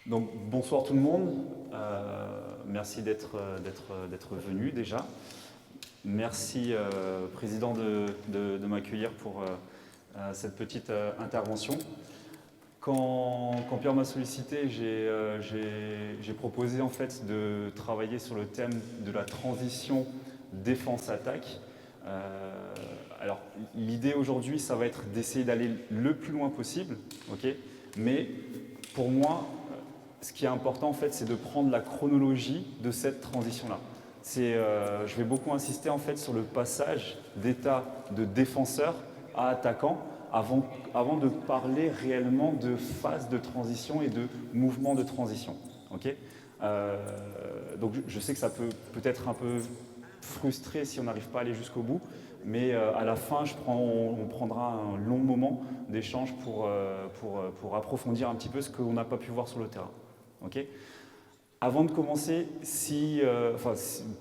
Donc bonsoir tout le monde, merci d'être venu déjà. Merci Président de m'accueillir pour cette petite intervention. Quand Pierre m'a sollicité, j'ai proposé en fait de travailler sur le thème de la transition défense-attaque. Alors l'idée aujourd'hui, ça va être d'essayer d'aller le plus loin possible, ok, mais pour moi, ce qui est important en fait, c'est de prendre la chronologie de cette transition-là. Je vais beaucoup insister en fait sur le passage d'état de défenseur à attaquant avant de parler réellement de phase de transition et de mouvement de transition. Okay, donc je sais que ça peut-être un peu frustrer si on n'arrive pas à aller jusqu'au bout, mais à la fin, on prendra un long moment d'échange pour approfondir un petit peu ce qu'on n'a pas pu voir sur le terrain. Okay, avant de commencer,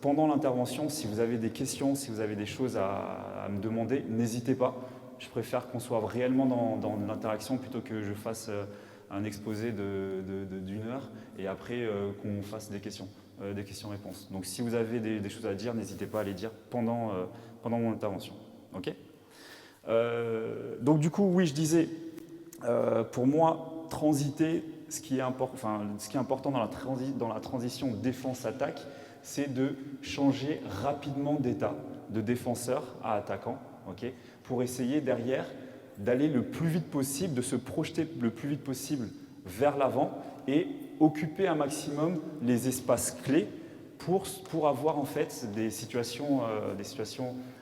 pendant l'intervention, si vous avez des questions, si vous avez des choses à me demander, n'hésitez pas. Je préfère qu'on soit réellement dans l'interaction plutôt que je fasse un exposé d'une heure et après qu'on fasse des questions-réponses. Donc si vous avez des choses à dire, n'hésitez pas à les dire pendant mon intervention. Okay, donc du coup, oui, je disais, pour moi, transiter, ce qui est important dans la transition défense-attaque, c'est de changer rapidement d'état de défenseur à attaquant, okay, pour essayer derrière d'aller le plus vite possible, de se projeter le plus vite possible vers l'avant et occuper un maximum les espaces clés pour avoir en fait des situations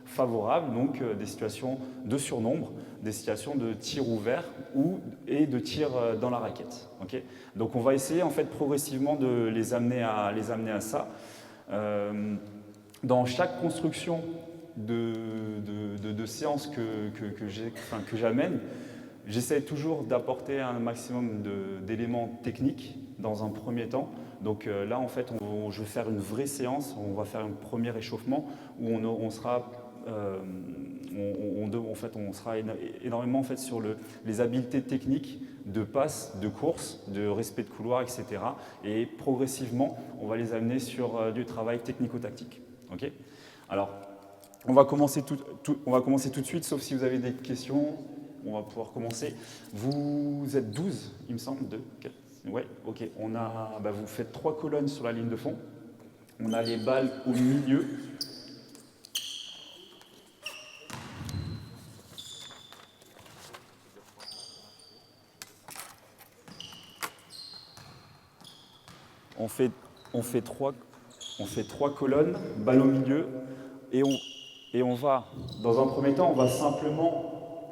favorables, donc des situations de surnombre, des situations de tir ouvert et de tir dans la raquette. Okay, donc on va essayer en fait progressivement de les amener à ça. Dans chaque construction de séances que j'amène, j'essaie toujours d'apporter un maximum d'éléments techniques dans un premier temps. Donc là, en fait, je vais faire une vraie séance, on va faire un premier échauffement où on sera énormément en fait, sur les habiletés techniques de passe, de course, de respect de couloir, etc. Et progressivement, on va les amener sur du travail technico-tactique. Okay, alors, on va commencer tout de suite, sauf si vous avez des questions. On va pouvoir commencer. Vous êtes 12, il me semble, 2, 4. Ouais, ok. Vous faites 3 colonnes sur la ligne de fond. On a les balles au milieu. On fait 3 colonnes, balles au milieu, et on va, dans un premier temps, on va simplement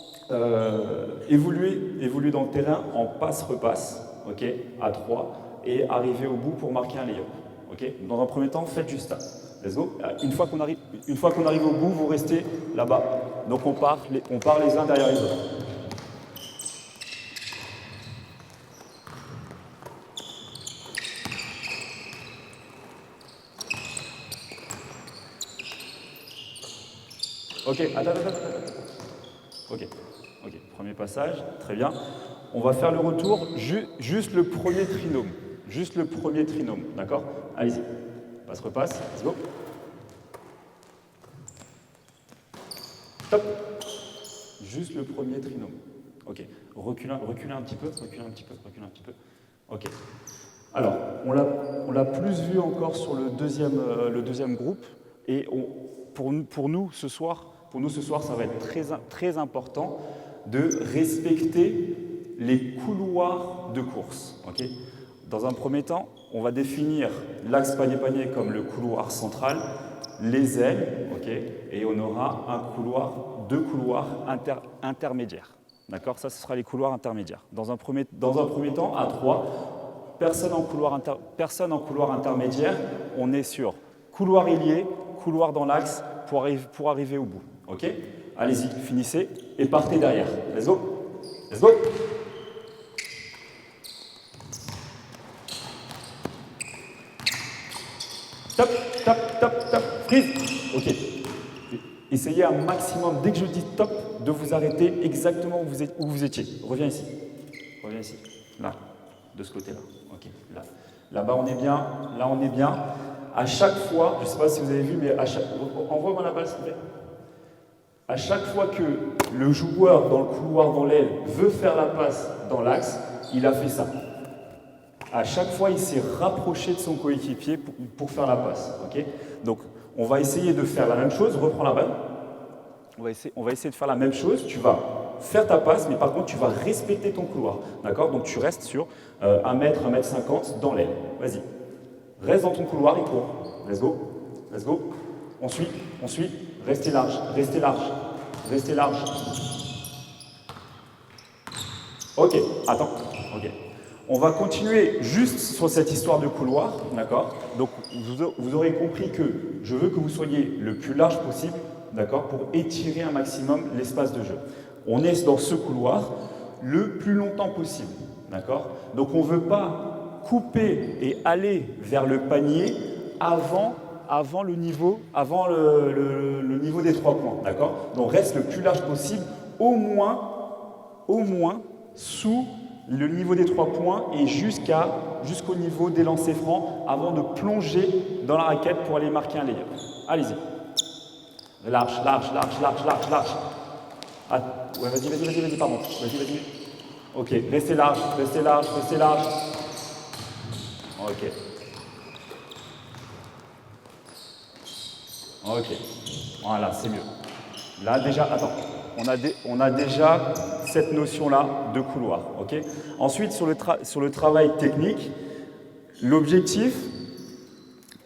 évoluer dans le terrain en passe-repasse, okay, à 3, et arriver au bout pour marquer un lay-up. Okay, dans un premier temps, faites juste ça. Let's go. Une fois qu'on arrive au bout, vous restez là-bas. Donc on part les uns derrière les autres. Ok, attends. Ok, premier passage, très bien. On va faire le retour, juste le premier trinôme. Juste le premier trinôme, d'accord? Allez-y. Passe-repasse, let's go. Stop. Juste le premier trinôme. Ok, reculez un petit peu. Ok. Alors, on l'a plus vu encore sur le deuxième groupe. Et pour nous, ce soir, ça va être très, très important de respecter les couloirs de course. Okay, dans un premier temps, on va définir l'axe panier-panier comme le couloir central, les ailes, okay, et on aura deux couloirs intermédiaires. D'accord, ça, ce sera les couloirs intermédiaires. Dans un premier temps, à 3, personne en couloir intermédiaire, on est sur couloir ailier, couloir dans l'axe pour arriver au bout. Ok, allez-y, finissez et partez derrière. Let's go. Let's go. Stop. Freeze. Ok. Essayez un maximum, dès que je dis stop, de vous arrêter exactement où vous étiez. Reviens ici. Là. de ce côté-là. Ok, là. Là-bas, on est bien. Là, on est bien. À chaque fois, je ne sais pas si vous avez vu, mais envoie-moi la balle, s'il te plaît. À chaque fois que le joueur dans le couloir, dans l'aile, veut faire la passe dans l'axe, il a fait ça. À chaque fois, il s'est rapproché de son coéquipier pour faire la passe. Okay, donc, on va essayer de faire la même chose. Reprends la balle. On va essayer de faire la même chose. Tu vas faire ta passe, mais par contre, tu vas respecter ton couloir. D'accord? Donc, tu restes sur 1 mètre, 1 mètre 50 dans l'aile. Vas-y. Reste dans ton couloir et cours. Let's go. Let's go. On suit. Restez large. Restez large. Restez large. Ok. Attends. Ok. On va continuer juste sur cette histoire de couloir. D'accord? Donc, vous aurez compris que je veux que vous soyez le plus large possible. D'accord? Pour étirer un maximum l'espace de jeu. On est dans ce couloir le plus longtemps possible. D'accord? Donc, on ne veut pas couper et aller vers le panier avant le niveau des 3 points, d'accord? Donc reste le plus large possible, au moins sous le niveau des 3 points et jusqu'au niveau des lancers francs avant de plonger dans la raquette pour aller marquer un layup. Allez-y. Large. Ah, ouais, vas-y, pardon. Vas-y. Ok, restez large. Ok, voilà, c'est mieux. Là, déjà, attends, on a déjà cette notion-là de couloir. Ok. Ensuite, sur le travail technique, l'objectif,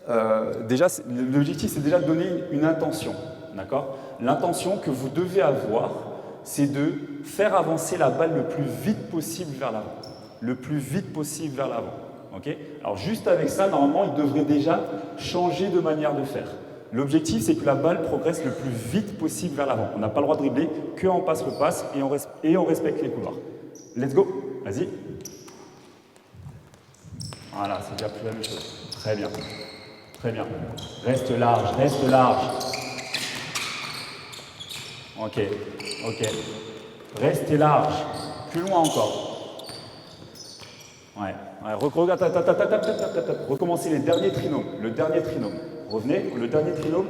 c'est déjà de donner une intention. D'accord? L'intention que vous devez avoir, c'est de faire avancer la balle le plus vite possible vers l'avant. Okay? Alors juste avec ça, normalement, il devrait déjà changer de manière de faire. L'objectif, c'est que la balle progresse le plus vite possible vers l'avant. On n'a pas le droit de dribbler qu'en passe-repasse et on respecte les couloirs. Let's go. Vas-y. Voilà, c'est déjà plus la même chose. Très bien. Reste large. Ok. Restez large. Plus loin encore. Ouais. Regarde, recommencez les derniers trinômes. Le dernier trinôme. Revenez, le dernier trinôme.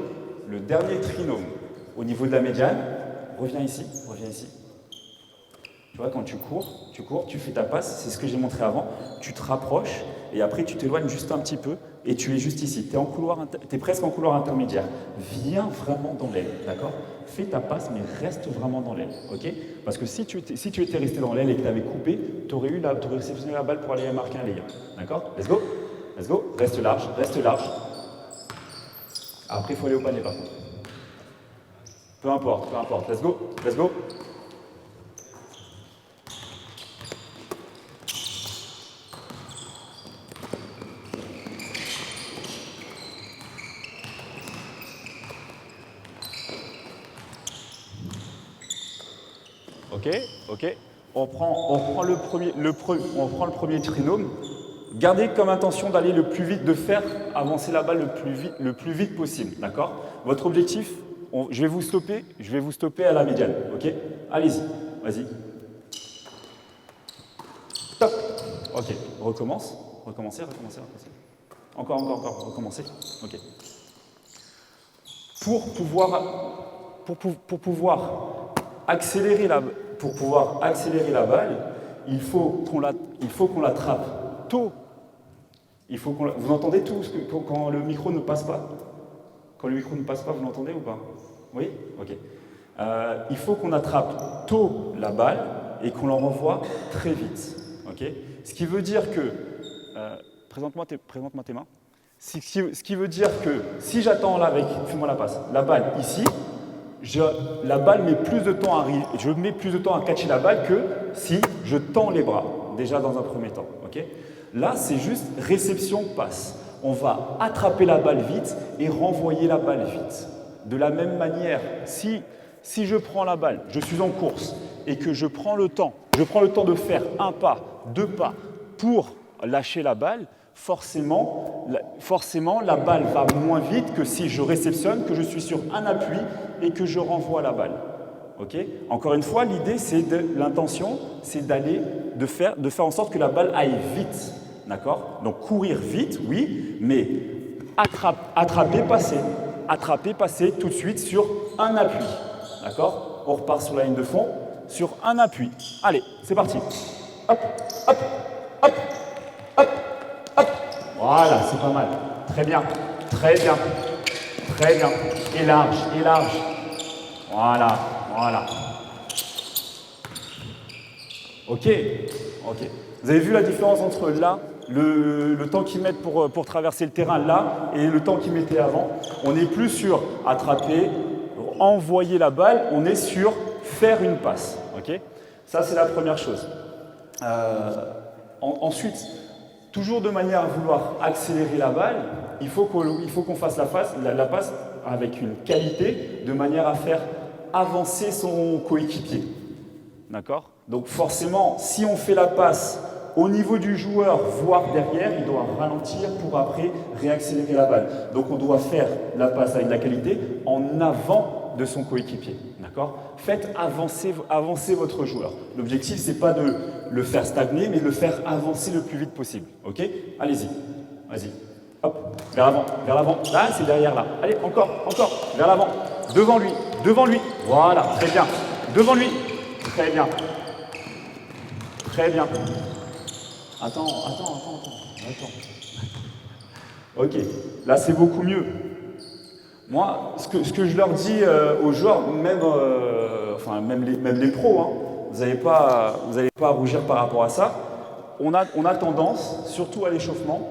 Au niveau de la médiane, reviens ici. Tu vois, quand tu cours, tu fais ta passe, c'est ce que j'ai montré avant. Tu te rapproches et après tu t'éloignes juste un petit peu et tu es juste ici. Tu es presque en couloir intermédiaire. Viens vraiment dans l'aile, d'accord? Fais ta passe, mais reste vraiment dans l'aile, ok? Parce que si tu étais resté dans l'aile et que tu avais coupé, tu aurais réceptionné la balle pour aller marquer un layup, d'accord? Let's go. Reste large. Après, il faut aller au panier par contre. Peu importe. Let's go. Ok. On prend le premier trinôme. Gardez comme intention d'aller le plus vite, de faire avancer la balle le plus vite possible, d'accord? Votre objectif, je vais vous stopper à la médiane, ok? Allez-y, vas-y. Top. Ok, recommencez. Encore, recommencez. Ok. Pour pouvoir accélérer la balle, il faut qu'on l'attrape tôt. Vous entendez tout quand le micro ne passe pas? Quand le micro ne passe pas, vous l'entendez ou pas? Oui? Ok. Il faut qu'on attrape tôt la balle et qu'on l'en renvoie très vite. Ok? Ce qui veut dire que... présente-moi tes mains. Ce qui veut dire que si j'attends là fais-moi la passe, la balle ici, la balle met plus de temps je mets plus de temps à catcher la balle que si je tends les bras, déjà dans un premier temps. Okay? Là, c'est juste réception-passe. On va attraper la balle vite et renvoyer la balle vite. De la même manière, si je prends la balle, je suis en course et que je prends le temps de faire 1 pas, 2 pas pour lâcher la balle, forcément, la balle va moins vite que si je réceptionne, que je suis sur un appui et que je renvoie la balle. Ok. Encore une fois, l'idée, l'intention, c'est de faire en sorte que la balle aille vite. D'accord? Donc courir vite, oui, mais attraper, passer tout de suite sur un appui. D'accord? On repart sur la ligne de fond, sur un appui. Allez, c'est parti. Hop, hop, hop, hop, hop. Voilà, c'est pas mal. Très bien, très bien, très bien. Et large, et large. Voilà, voilà. Ok, ok. Vous avez vu la différence entre là, le temps qu'ils mettent pour traverser le terrain là, et le temps qu'ils mettaient avant. On n'est plus sur attraper, envoyer la balle, on est sur faire une passe. Ok. Ça, c'est la première chose. Ensuite, toujours de manière à vouloir accélérer la balle, il faut qu'on fasse la passe avec une qualité, de manière à faire avancer son coéquipier. D'accord? Donc forcément, si on fait la passe au niveau du joueur, voire derrière, il doit ralentir pour après réaccélérer la balle. Donc on doit faire la passe avec de la qualité en avant de son coéquipier. D'accord? Faites avancer votre joueur. L'objectif, ce n'est pas de le faire stagner, mais de le faire avancer le plus vite possible. Ok? Allez-y. Vas-y. Hop, vers l'avant, vers l'avant. Là, c'est derrière là. Allez, encore, vers l'avant. Devant lui, devant lui. Voilà, très bien. Devant lui. Très bien. Très bien. Attends. Ok, là c'est beaucoup mieux. Moi, ce que je leur dis aux joueurs, même les pros, hein, vous n'allez pas à rougir par rapport à ça. On a tendance, surtout à l'échauffement,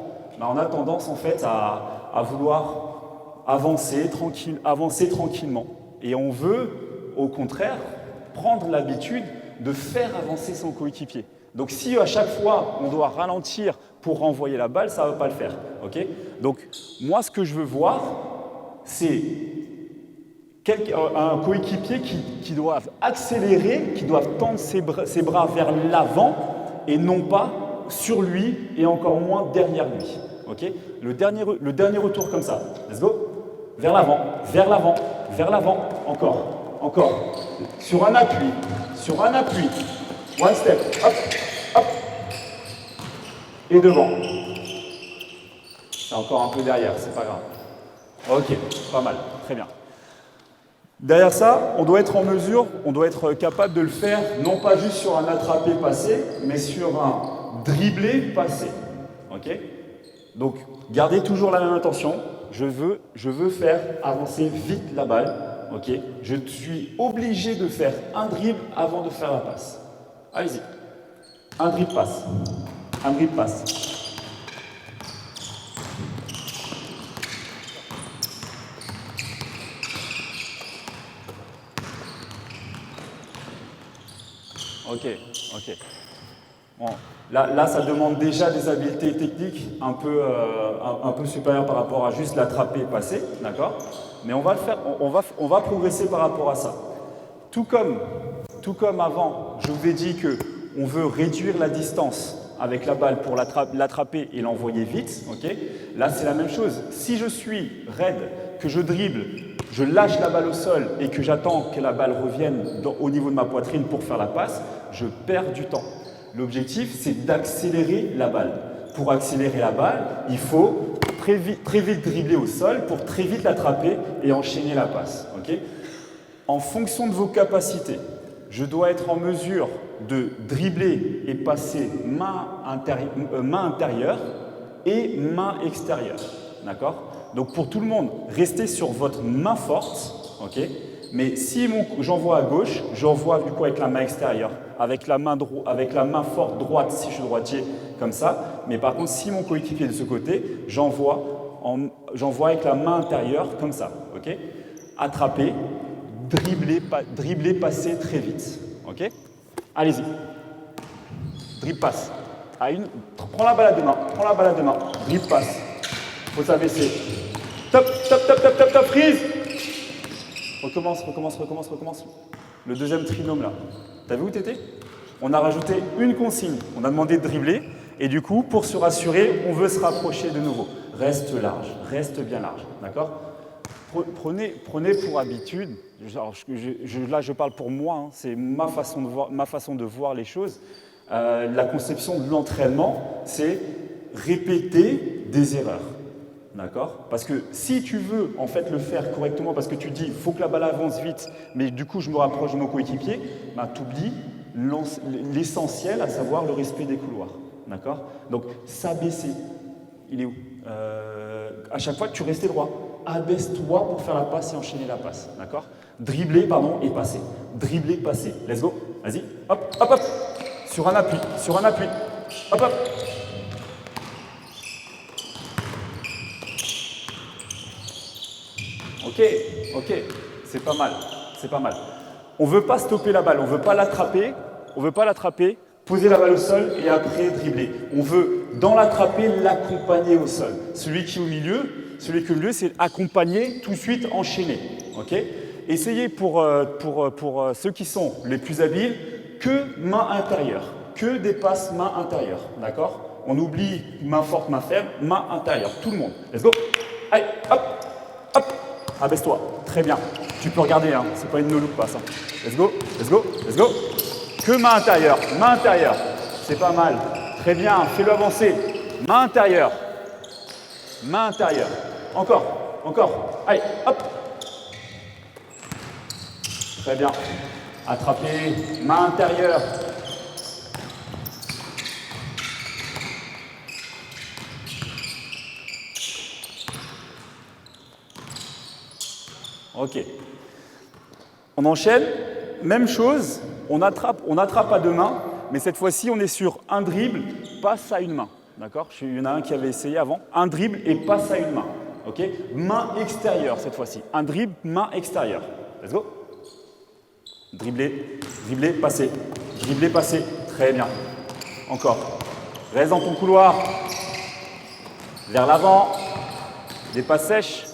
on a tendance en fait à vouloir avancer tranquillement. Et on veut, au contraire, prendre l'habitude de faire avancer son coéquipier. Donc si à chaque fois on doit ralentir pour renvoyer la balle, ça ne va pas le faire. Okay? Donc moi ce que je veux voir, c'est un coéquipier qui doit accélérer, qui doit tendre ses bras vers l'avant et non pas sur lui et encore moins derrière lui. Okay? Le dernier retour comme ça. Let's go. Vers l'avant, vers l'avant, vers l'avant. Encore. Sur un appui. One step. Hop, hop. Et devant. C'est encore un peu derrière, c'est pas grave. Ok, pas mal, très bien. Derrière ça, on doit être capable de le faire, non pas juste sur un attrapé-passé, mais sur un dribblé-passé. Ok? Donc, gardez toujours la même intention. Je veux faire avancer vite la balle. Ok? Je suis obligé de faire un dribble avant de faire la passe. Allez-y. Un dribble passe. Ok. Bon, là, ça demande déjà des habiletés techniques un peu supérieures par rapport à juste l'attraper et passer, d'accord? Mais on va le faire, on va progresser par rapport à ça. Tout comme avant, je vous ai dit qu'on veut réduire la distance avec la balle pour l'attraper et l'envoyer vite, ok? Là, c'est la même chose. Si je suis raide, que je dribble, je lâche la balle au sol et que j'attends que la balle revienne au niveau de ma poitrine pour faire la passe, je perds du temps. L'objectif, c'est d'accélérer la balle. Pour accélérer la balle, il faut très vite dribbler au sol pour très vite l'attraper et enchaîner la passe. Okay? En fonction de vos capacités, je dois être en mesure de dribbler et passer main intérieure et main extérieure. D'accord? Donc pour tout le monde, restez sur votre main forte. Okay? Mais si j'envoie à gauche, j'envoie du coup avec la main extérieure, avec la main forte droite si je suis droitier, comme ça. Mais par contre, si mon coéquipier est de ce côté, j'envoie avec la main intérieure, comme ça. Okay? Attraper, dribbler, passer très vite. Okay? Allez-y. Dribble, passe. Prends la balle à deux mains. Dribble, passe. Faut s'abaisser. Top, freeze. Recommence. Le deuxième trinôme là. T'as vu où t'étais? On a rajouté une consigne. On a demandé de dribbler. Et du coup, pour se rassurer, on veut se rapprocher de nouveau. Reste large, reste bien large. D'accord? Prenez pour habitude, alors là je parle pour moi, hein, c'est ma façon de voir les choses. La conception de l'entraînement, c'est répéter des erreurs. D'accord? Parce que si tu veux en fait le faire correctement, parce que tu dis il faut que la balle avance vite, mais du coup je me rapproche de mon coéquipier, ben, tu oublies l'essentiel, à savoir le respect des couloirs. D'accord? Donc s'abaisser, il est où? À chaque fois que tu restais droit, abaisse-toi pour faire la passe et enchaîner la passe. D'accord? Dribbler, pardon, et passer. Dribbler, passer. Let's go. Vas-y. Hop, hop, hop. Sur un appui, sur un appui. Hop, hop. Ok, c'est pas mal, c'est pas mal. On ne veut pas stopper la balle, on ne veut pas l'attraper, poser la balle au sol et après dribbler. On veut, dans l'attraper, l'accompagner au sol. Celui qui est au milieu, c'est accompagner, tout de suite enchaîner. Okay? Essayez pour ceux qui sont les plus habiles, que main intérieure, que des passes main intérieure. D'accord? On oublie main forte, main faible, main intérieure. Tout le monde. Let's go. Allez, hop, hop. Abaisse-toi. Très bien. Tu peux regarder, hein. C'est pas une no-look passe. Hein. Let's go, let's go, let's go. Que main intérieure, main intérieure. C'est pas mal. Très bien. Fais-le avancer. Main intérieure. Main intérieure. Encore, encore. Allez, hop. Très bien. Attraper. Main intérieure. Ok. On enchaîne. Même chose. On attrape à deux mains, mais cette fois-ci, on est sur un dribble, passe à une main. D'accord? Il y en a un qui avait essayé avant. Un dribble et passe à une main. Ok? Main extérieure cette fois-ci. Un dribble, main extérieure. Let's go. Dribbler, dribbler, passer. Dribbler, passer. Très bien. Encore. Reste dans ton couloir. Vers l'avant. Des passes sèches.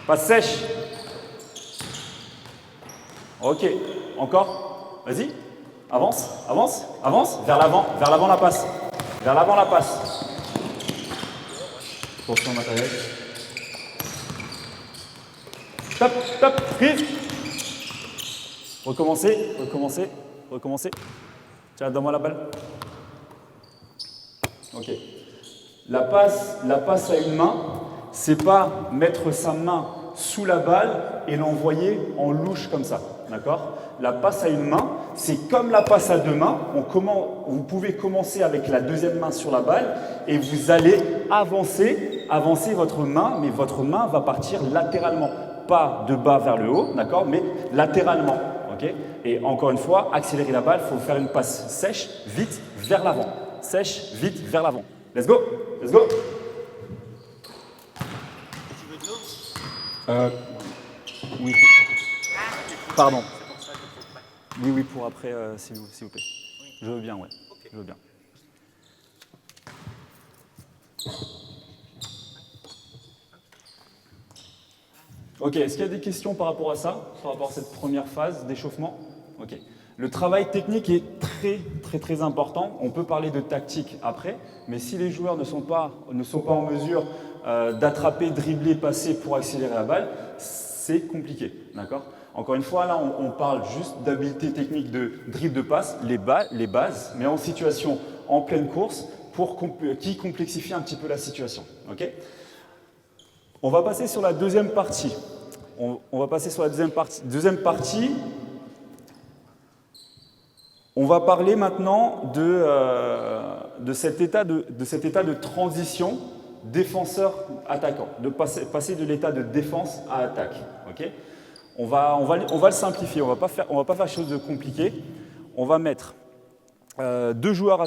Passes sèches. Ok. Encore. Vas-y. Avance, avance, avance. Vers l'avant la passe. Vers l'avant la passe. Attention au matériel. Top, top, prise. Recommencer, recommencer, recommencer. Tiens, donne-moi la balle. Ok. La passe à une main, c'est pas mettre sa main sous la balle et l'envoyer en louche comme ça. D'accord? La passe à une main, c'est comme la passe à deux mains. Vous pouvez commencer avec la deuxième main sur la balle et vous allez avancer votre main, mais votre main va partir latéralement. Pas de bas vers le haut, d'accord, mais latéralement. Okay? Et encore une fois, accélérer la balle, il faut faire une passe sèche, vite, vers l'avant. Sèche, vite, vers l'avant. Let's go, let's go. Tu veux de l'eau? Oui. Pardon. Oui, pour après, s'il vous plaît. Oui. Je veux bien, ouais. Okay. Je veux bien. Ok, est-ce qu'il y a des questions par rapport à ça, par rapport à cette première phase d'échauffement? Ok. Le travail technique est très important. On peut parler de tactique après, mais si les joueurs ne sont pas en mesure d'attraper, dribbler, passer pour accélérer la balle, c'est compliqué, d'accord? Encore une fois, là, on parle juste d'habileté technique de dribble de passe, les bases, mais en situation en pleine course, qui complexifie un petit peu la situation. Okay? On va passer sur la deuxième partie. On va passer sur la deuxième partie. On va parler maintenant de cet état de transition défenseur-attaquant, de passer de l'état de défense à attaque. Okay? On va le simplifier, on va pas faire quelque chose de compliqué. On va mettre deux joueurs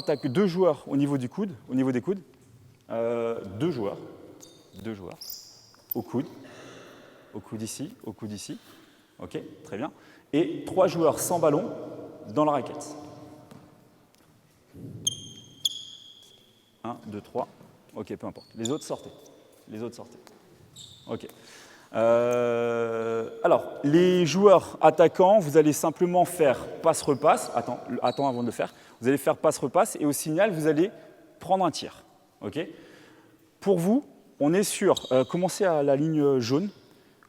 au niveau des coudes, deux joueurs au coude ici, ok, très bien, et 3 joueurs sans ballon dans la raquette. 1, 2, 3, ok, peu importe. Les autres sortez. Ok. Alors, les joueurs attaquants, vous allez simplement faire passe-repasse. Attends avant de le faire. Vous allez faire passe-repasse et au signal, vous allez prendre un tir. Okay? Pour vous, on est sur... commencez à la ligne jaune.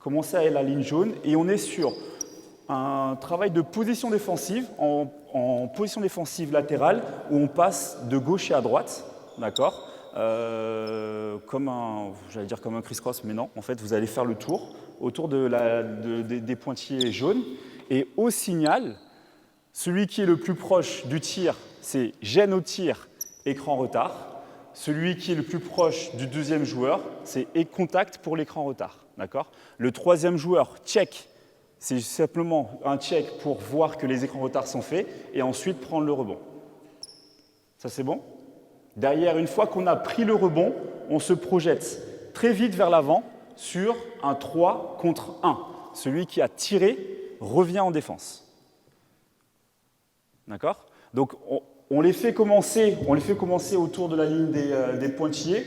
Commencez à la ligne jaune et on est sur un travail de position défensive, en position défensive latérale, où on passe de gauche à droite, d'accord, j'allais dire comme un criss-cross, mais non, en fait, vous allez faire le tour autour des pointillés jaunes, et au signal, celui qui est le plus proche du tir, c'est gêne au tir, écran retard. Celui qui est le plus proche du deuxième joueur, c'est contact pour l'écran retard, d'accord. Le troisième joueur, check. C'est simplement un check pour voir que les écrans retard sont faits et ensuite prendre le rebond. Ça, c'est bon? Derrière, une fois qu'on a pris le rebond, on se projette très vite vers l'avant sur un 3 contre 1. Celui qui a tiré revient en défense. D'accord? Donc, on les fait commencer autour de la ligne des pointillés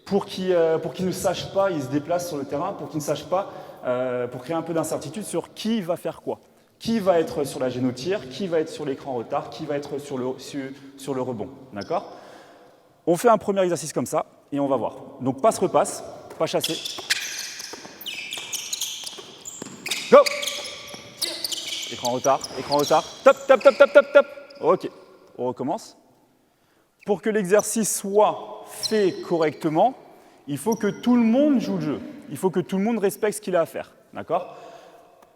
pour qu'ils ne sachent pas, ils se déplacent sur le terrain, pour qu'ils ne sachent pas, pour créer un peu d'incertitude sur qui va faire quoi. Qui va être sur la gêne au tir, qui va être sur l'écran retard, qui va être sur le rebond. D'accord? On fait un premier exercice comme ça et on va voir. Donc passe-repasse, pas chasser. Go! Écran retard, top, top, top, top, top, top. Ok, on recommence. Pour que l'exercice soit fait correctement, il faut que tout le monde joue le jeu. Il faut que tout le monde respecte ce qu'il a à faire. D'accord?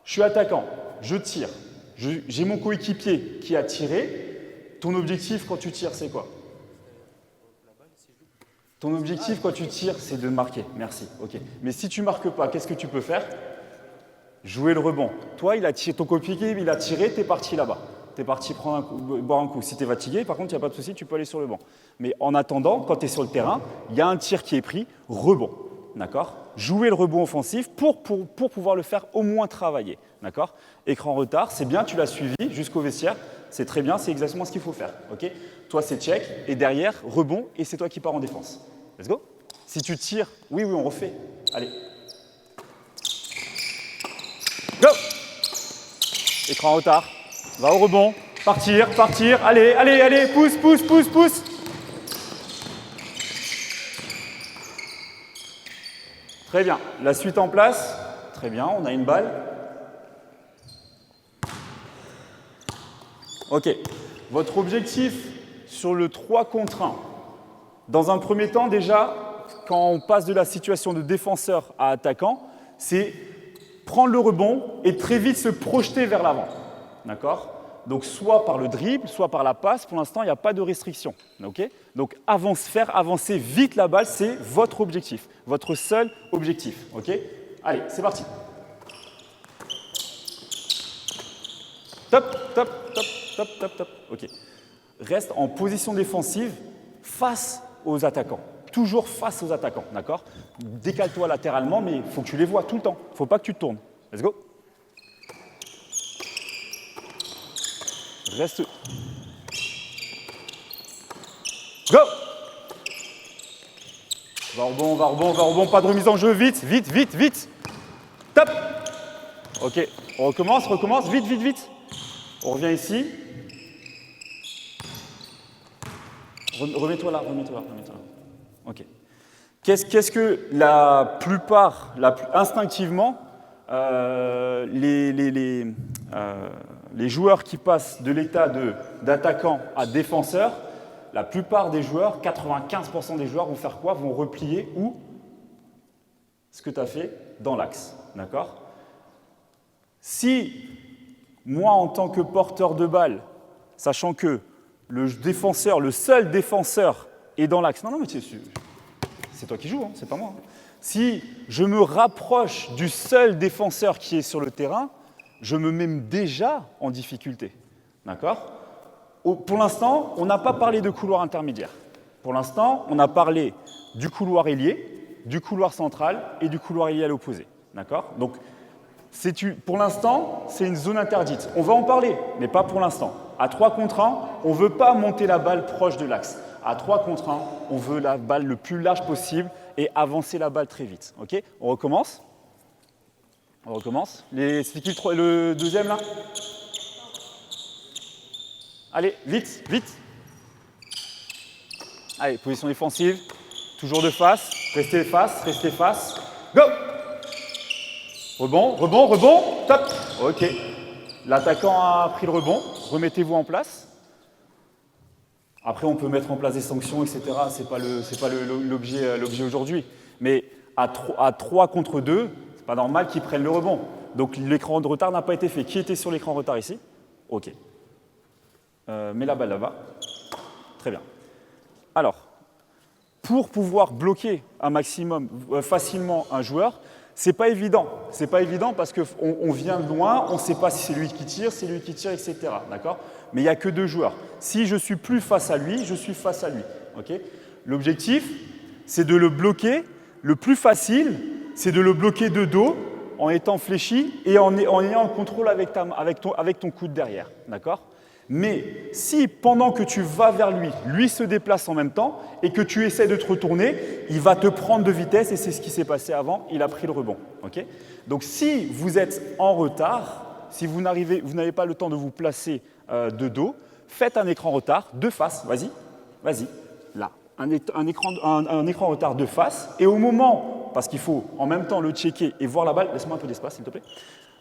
Je suis attaquant, je tire. J'ai mon coéquipier qui a tiré. Ton objectif quand tu tires, c'est quoi? Ton objectif quand tu tires, c'est de marquer. Merci. Ok. Mais si tu ne marques pas, qu'est-ce que tu peux faire? Jouer le rebond. Toi, ton coéquipier, il a tiré, tu es parti là-bas. Tu es parti boire un coup. Si tu es fatigué, par contre, il n'y a pas de souci, tu peux aller sur le banc. Mais en attendant, quand tu es sur le terrain, il y a un tir qui est pris, rebond. D'accord? Jouer le rebond offensif pour pouvoir le faire au moins travailler. D'accord? Écran retard, c'est bien, tu l'as suivi jusqu'au vestiaire. C'est très bien, c'est exactement ce qu'il faut faire. Ok? Toi, c'est check, et derrière, rebond, et c'est toi qui pars en défense. Let's go. Si tu tires, oui, on refait. Allez. Go! Écran retard. Va au rebond. Partir. Allez, pousse. Très bien. La suite en place. Très bien, on a une balle. Ok. Votre objectif sur le 3 contre 1. Dans un premier temps, déjà, quand on passe de la situation de défenseur à attaquant, c'est prendre le rebond et très vite se projeter vers l'avant. D'accord? Donc, soit par le dribble, soit par la passe. Pour l'instant, il n'y a pas de restriction. Okay? Donc, faire avancer vite la balle, c'est votre objectif, votre seul objectif. Okay? Allez, c'est parti. Top. Ok. Reste en position défensive face aux attaquants. Toujours face aux attaquants, d'accord? Décale-toi latéralement, mais il faut que tu les vois tout le temps. Il ne faut pas que tu te tournes. Let's go. Reste. Go! Va au rebond, pas de remise en jeu, vite. Top! Ok, on recommence, vite. On revient ici. Remets-toi là. Ok. Qu'est-ce que la plupart, instinctivement, les joueurs qui passent de l'état d'attaquant à défenseur, la plupart des joueurs, 95% des joueurs vont faire quoi? Vont replier où? Ce que tu as fait dans l'axe. D'accord? Si moi, en tant que porteur de balle, sachant que le seul défenseur est dans l'axe. Non, mais c'est toi qui joues, hein, c'est pas moi. Si je me rapproche du seul défenseur qui est sur le terrain, je me mets déjà en difficulté. D'accord? Pour l'instant, on n'a pas parlé de couloir intermédiaire. Pour l'instant, on a parlé du couloir ailier, du couloir central et du couloir ailier à l'opposé. D'accord? Donc, pour l'instant, c'est une zone interdite. On va en parler, mais pas pour l'instant. À 3 contre 1, on ne veut pas monter la balle proche de l'axe. À 3 contre 1, on veut la balle le plus large possible et avancer la balle très vite. Ok? On recommence. C'est qui le deuxième là? Allez, vite. Allez, position défensive. Toujours de face. Restez face. Go! Rebond, rebond, rebond, top. Ok. L'attaquant a pris le rebond. Remettez-vous en place. Après, on peut mettre en place des sanctions, etc. Ce n'est pas l'objet aujourd'hui. Mais à 3 contre 2, ce n'est pas normal qu'ils prennent le rebond. Donc l'écran de retard n'a pas été fait. Qui était sur l'écran retard ici? Ok. Mets la balle là-bas. Très bien. Alors, pour pouvoir bloquer un maximum, facilement un joueur, c'est pas évident. C'est pas évident parce qu'on vient de loin, on ne sait pas si c'est lui qui tire, etc. D'accord? Mais il n'y a que 2 joueurs. Si je suis plus face à lui, je suis face à lui. Okay? L'objectif, c'est de le bloquer. Le plus facile, c'est de le bloquer de dos en étant fléchi et en ayant le contrôle avec ton coude derrière. D'accord? Mais si pendant que tu vas vers lui, lui se déplace en même temps et que tu essaies de te retourner, il va te prendre de vitesse et c'est ce qui s'est passé avant, il a pris le rebond. Okay? Donc si vous êtes en retard, si vous n'avez pas le temps de vous placer de dos, faites un écran retard de face, vas-y, là, un écran retard de face et au moment, parce qu'il faut en même temps le checker et voir la balle, laisse-moi un peu d'espace s'il te plaît,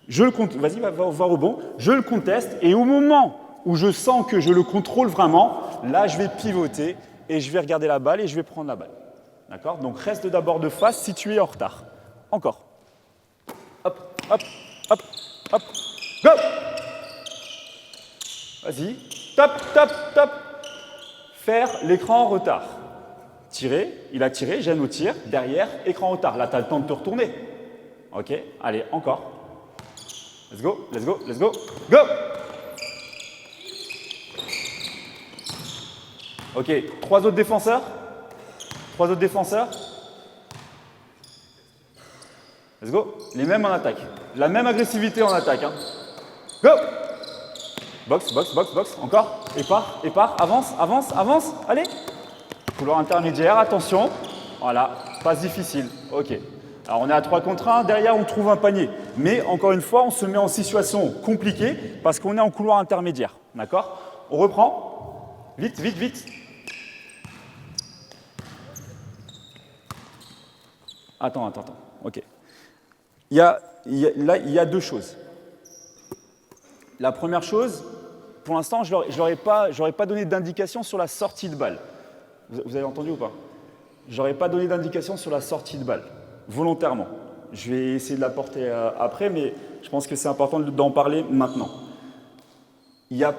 vas-y, va au rebond, je le conteste et au moment où je sens que je le contrôle vraiment, là, je vais pivoter et je vais regarder la balle et je vais prendre la balle. D'accord? Donc, reste d'abord de face si tu es en retard. Encore. Hop, hop, hop, hop. Go! Vas-y. Top, top, top. Faire l'écran en retard. Tirer, il a tiré, j'aime au tir. Derrière, écran en retard. Là, tu as le temps de te retourner. Ok, allez, encore. Let's go, let's go, let's go. Go! Ok, 3 autres défenseurs. Let's go. Les mêmes en attaque. La même agressivité en attaque. Hein. Go. Box, box, box, box. Encore. Épars. Avance. Allez. Couloir intermédiaire, attention. Voilà, passe difficile. Ok. Alors on est à 3 contre 1. Derrière, on trouve un panier. Mais encore une fois, on se met en situation compliquée parce qu'on est en couloir intermédiaire. D'accord? On reprend. Vite. Attends. Ok. Il y a 2 choses. La première chose, pour l'instant, je n'aurais pas donné d'indication sur la sortie de balle. Vous avez entendu ou pas? Je n'aurais pas donné d'indication sur la sortie de balle, volontairement. Je vais essayer de l'apporter après, mais je pense que c'est important d'en parler maintenant. Il y a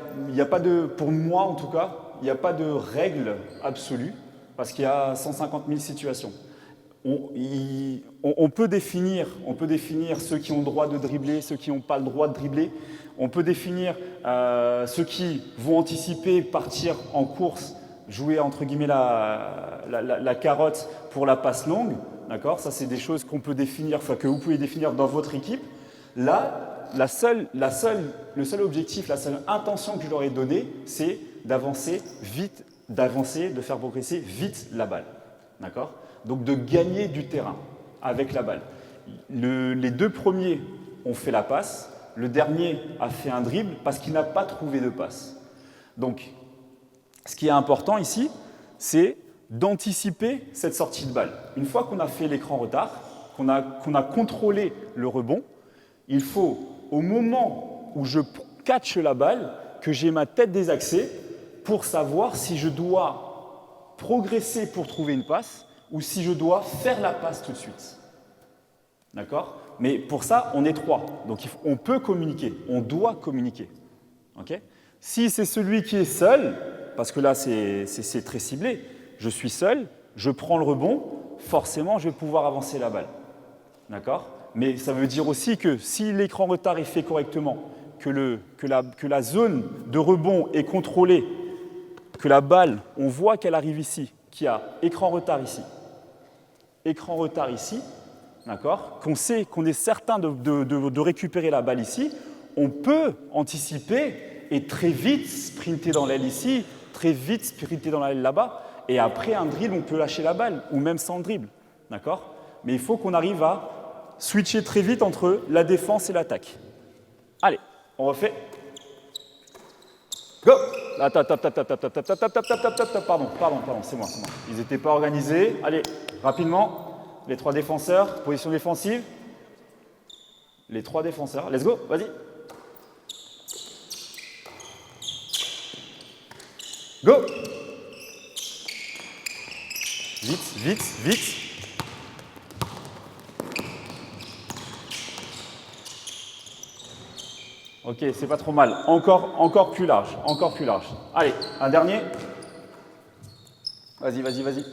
pas de, pour moi en tout cas, il n'y a pas de règle absolue, parce qu'il y a 150 000 situations. On peut définir ceux qui ont le droit de dribbler, ceux qui n'ont pas le droit de dribbler. On peut définir ceux qui vont anticiper, partir en course, jouer entre guillemets la carotte pour la passe longue. D'accord? Ça, c'est des choses qu'on peut définir, enfin, que vous pouvez définir dans votre équipe. Là, le seul objectif, la seule intention que je leur ai donnée, c'est d'avancer vite, de faire progresser vite la balle. D'accord? Donc de gagner du terrain avec la balle. Les 2 premiers ont fait la passe, le dernier a fait un dribble parce qu'il n'a pas trouvé de passe. Donc, ce qui est important ici, c'est d'anticiper cette sortie de balle. Une fois qu'on a fait l'écran retard, qu'on a contrôlé le rebond, il faut, au moment où je catche la balle, que j'ai ma tête désaxée pour savoir si je dois progresser pour trouver une passe ou si je dois faire la passe tout de suite. D'accord? Mais pour ça, on est 3. Donc on peut communiquer, on doit communiquer. Okay? Si c'est celui qui est seul, parce que là c'est très ciblé, je suis seul, je prends le rebond, forcément je vais pouvoir avancer la balle. D'accord? Mais ça veut dire aussi que si l'écran retard est fait correctement, que la zone de rebond est contrôlée, que la balle, on voit qu'elle arrive ici, qu'il y a écran retard ici, d'accord, qu'on sait, qu'on est certain de récupérer la balle ici, on peut anticiper et très vite sprinter dans l'aile ici, très vite sprinter dans l'aile là-bas, et après un dribble, on peut lâcher la balle, ou même sans dribble, d'accord? Mais il faut qu'on arrive à switcher très vite entre la défense et l'attaque. Allez, on refait. Go! Pardon, c'est moi. Ils n'étaient pas organisés. Allez, rapidement, les 3 défenseurs, position défensive. les 3 défenseurs. Let's go, vas-y. Go. Vite, vite, vite. Ok, c'est pas trop mal. Encore plus large, encore plus large. Allez, un dernier. Vas-y, vas-y, vas-y.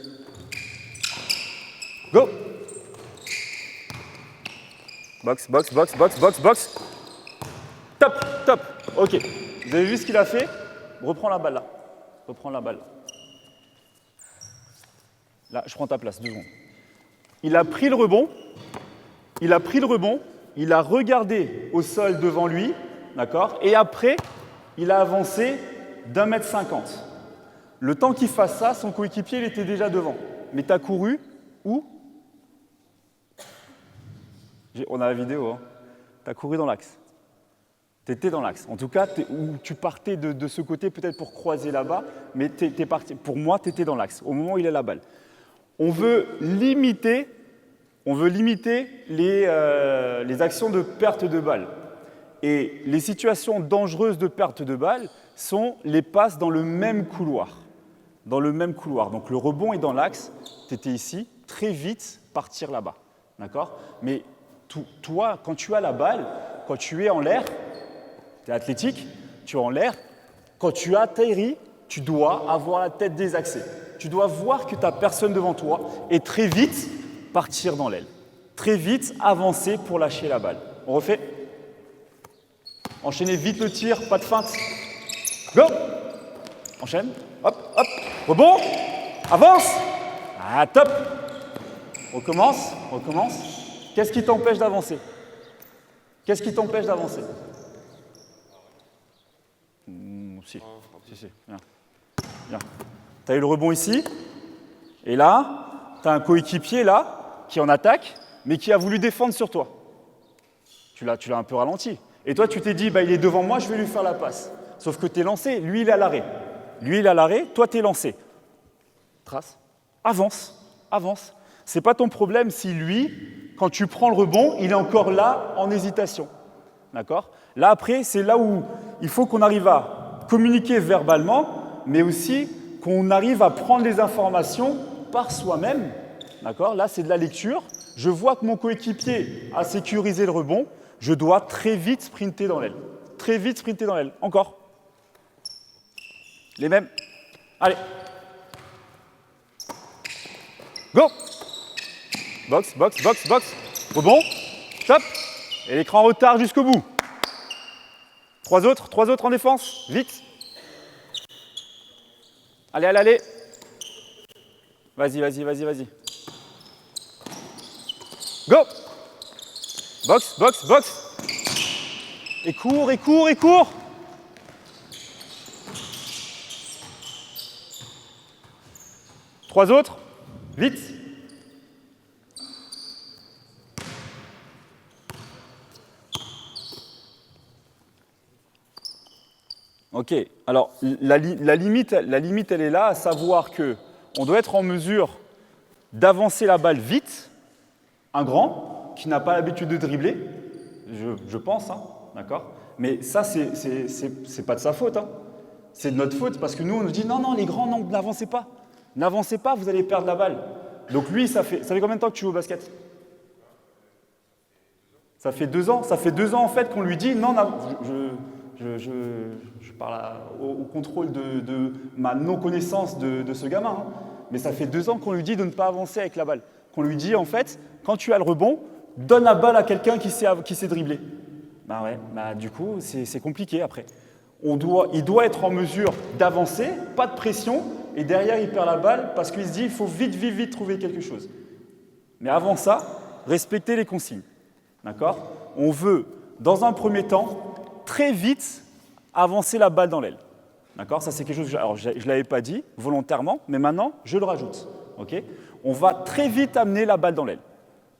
Go. Box, box, box, box, box, box. Top, top. Ok. Vous avez vu ce qu'il a fait? Reprends la balle là. Reprends la balle. Là, je prends ta place, 2 secondes. Il a pris le rebond. Il a pris le rebond. Il a regardé au sol devant lui. D'accord? Et après, il a avancé d'1,50 m. Le temps qu'il fasse ça, son coéquipier, il était déjà devant. Mais tu as couru où? On a la vidéo. Hein. Tu as couru dans l'axe. Tu étais dans l'axe. En tout cas, où tu partais de ce côté peut-être pour croiser là-bas, mais t'es parti. Pour moi, tu étais dans l'axe au moment où il a la balle. On veut limiter les actions de perte de balle. Et les situations dangereuses de perte de balle sont les passes dans le même couloir. Dans le même couloir. Donc le rebond est dans l'axe, tu étais ici, très vite partir là-bas. D'accord? Mais toi, quand tu as la balle, quand tu es en l'air, tu es athlétique, tu es en l'air, quand tu atterris, tu dois avoir la tête désaxée. Tu dois voir que tu n'as personne devant toi et très vite partir dans l'aile. Très vite avancer pour lâcher la balle. On refait? Enchaînez vite le tir, pas de feinte. Go! Enchaîne. Hop, hop. Rebond. Avance. Ah, top. Recommence, recommence. Qu'est-ce qui t'empêche d'avancer? Qu'est-ce qui t'empêche d'avancer? Si, viens. Viens. Tu as eu le rebond ici. Et là, tu as un coéquipier là, qui est en attaque, mais qui a voulu défendre sur toi. Tu l'as un peu ralenti. Et toi, tu t'es dit, bah, il est devant moi, je vais lui faire la passe. Sauf que tu es lancé, lui, il est à l'arrêt. Lui, il est à l'arrêt, toi, tu es lancé. Trace. Avance, avance. Ce n'est pas ton problème si lui, quand tu prends le rebond, il est encore là en hésitation. D'accord? Là, après, c'est là où il faut qu'on arrive à communiquer verbalement, mais aussi qu'on arrive à prendre les informations par soi-même. D'accord? Là, c'est de la lecture. Je vois que mon coéquipier a sécurisé le rebond. Je dois très vite sprinter dans l'aile. Très vite sprinter dans l'aile. Encore. Les mêmes. Allez. Go. Box, box, box, box. Rebond. Top. Et l'écran en retard jusqu'au bout. 3 autres en défense. Vite. Allez, allez, allez. Vas-y, vas-y, vas-y, vas-y. Go. Box, box, box. Et cours, et cours, et cours. Trois autres. Vite. Ok. Alors, la limite, elle est là, à savoir qu'on doit être en mesure d'avancer la balle vite, un grand, qui n'a pas l'habitude de dribbler, je pense, hein, d'accord? Mais ça, c'est pas de sa faute, hein. C'est de notre faute, parce que nous, on nous dit, non, non, les grands, non, n'avancez pas. N'avancez pas, vous allez perdre la balle. Donc lui, ça fait combien de temps que tu joues au basket? Ça fait 2 ans. Ça fait 2 ans, en fait, qu'on lui dit, non, je parle au contrôle de ma non-connaissance de ce gamin, hein. Mais ça fait 2 ans qu'on lui dit de ne pas avancer avec la balle. Qu'on lui dit, en fait, quand tu as le rebond, donne la balle à quelqu'un qui sait dribbler. Ben ouais, bah du coup, c'est compliqué après. Il doit être en mesure d'avancer, pas de pression, et derrière, il perd la balle parce qu'il se dit, il faut vite, vite, vite trouver quelque chose. Mais avant ça, respecter les consignes. D'accord? On veut, dans un premier temps, très vite avancer la balle dans l'aile. D'accord? Ça, c'est quelque chose que je ne l'avais pas dit volontairement, mais maintenant, je le rajoute. Okay? On va très vite amener la balle dans l'aile.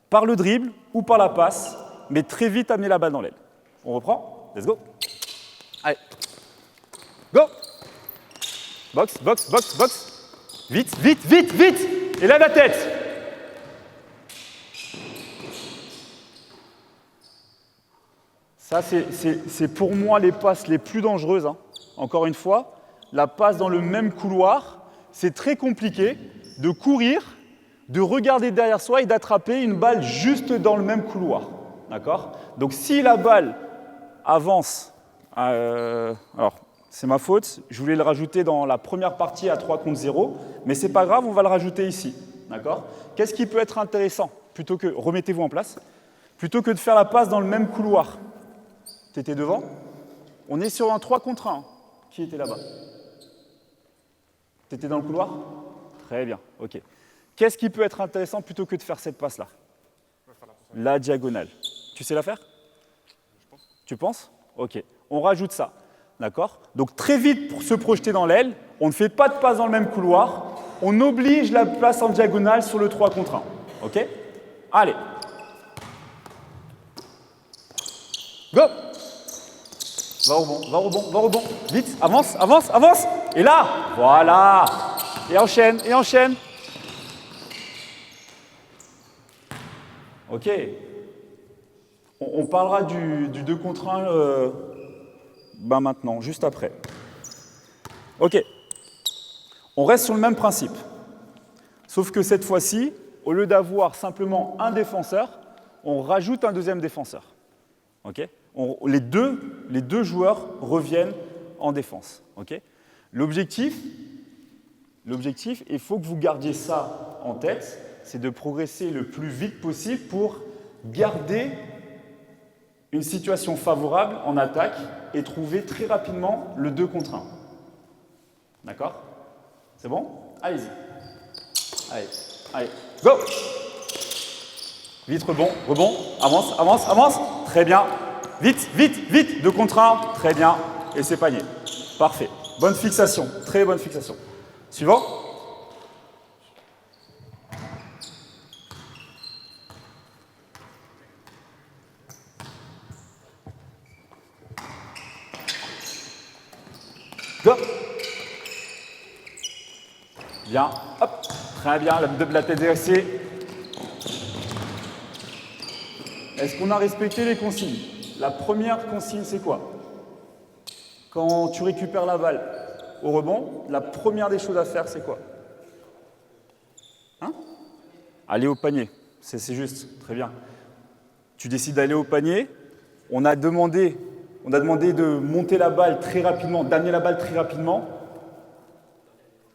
Par le dribble ou par la passe, mais très vite amener la balle dans l'aile. On reprend? Let's go. Allez. Go. Box, box, box, box. Vite, vite, vite, vite. Et lève la tête. Ça, c'est pour moi les passes les plus dangereuses. Hein. Encore une fois, la passe dans le même couloir, c'est très compliqué de courir, de regarder derrière soi et d'attraper une balle juste dans le même couloir. D'accord? Donc si la balle avance, alors c'est ma faute, je voulais le rajouter dans la première partie à 3 contre 0, mais c'est pas grave, on va le rajouter ici. D'accord? Qu'est-ce qui peut être intéressant? Plutôt que, remettez-vous en place, plutôt que de faire la passe dans le même couloir. Tu étais devant? On est sur un 3 contre 1. Qui était là-bas? Tu étais dans le couloir? Très bien, ok. Qu'est-ce qui peut être intéressant plutôt que de faire cette passe-là? La diagonale. Tu sais la faire? Tu penses? Ok. On rajoute ça. D'accord? Donc très vite pour se projeter dans l'aile, on ne fait pas de passe dans le même couloir, on oblige la place en diagonale sur le 3 contre 1. Ok? Allez. Go! Va au rebond, va au rebond, va au rebond. Vite, avance, avance, avance. Et là, voilà. Et enchaîne, et enchaîne. Ok. On parlera du 2 contre 1 maintenant, juste après. Ok. On reste sur le même principe. Sauf que cette fois-ci, au lieu d'avoir simplement un défenseur, on rajoute un deuxième défenseur. Ok? Les deux joueurs reviennent en défense. Okay? L'objectif, il faut que vous gardiez ça en tête, c'est de progresser le plus vite possible pour garder une situation favorable en attaque et trouver très rapidement le 2 contre 1. D'accord? C'est bon? Allez-y. Allez, allez, go! Vite, rebond, rebond, avance, avance, avance. Très bien. Vite, vite, vite, 2 contre 1, très bien, et c'est panier. Parfait, bonne fixation, très bonne fixation. Suivant. Go. Bien, hop, très bien, la tête dressée. Est-ce qu'on a respecté les consignes? La première consigne, c'est quoi? Quand tu récupères la balle au rebond, la première des choses à faire, c'est quoi? Hein? Aller au panier, c'est juste, très bien. Tu décides d'aller au panier, on a demandé de monter la balle très rapidement, d'amener la balle très rapidement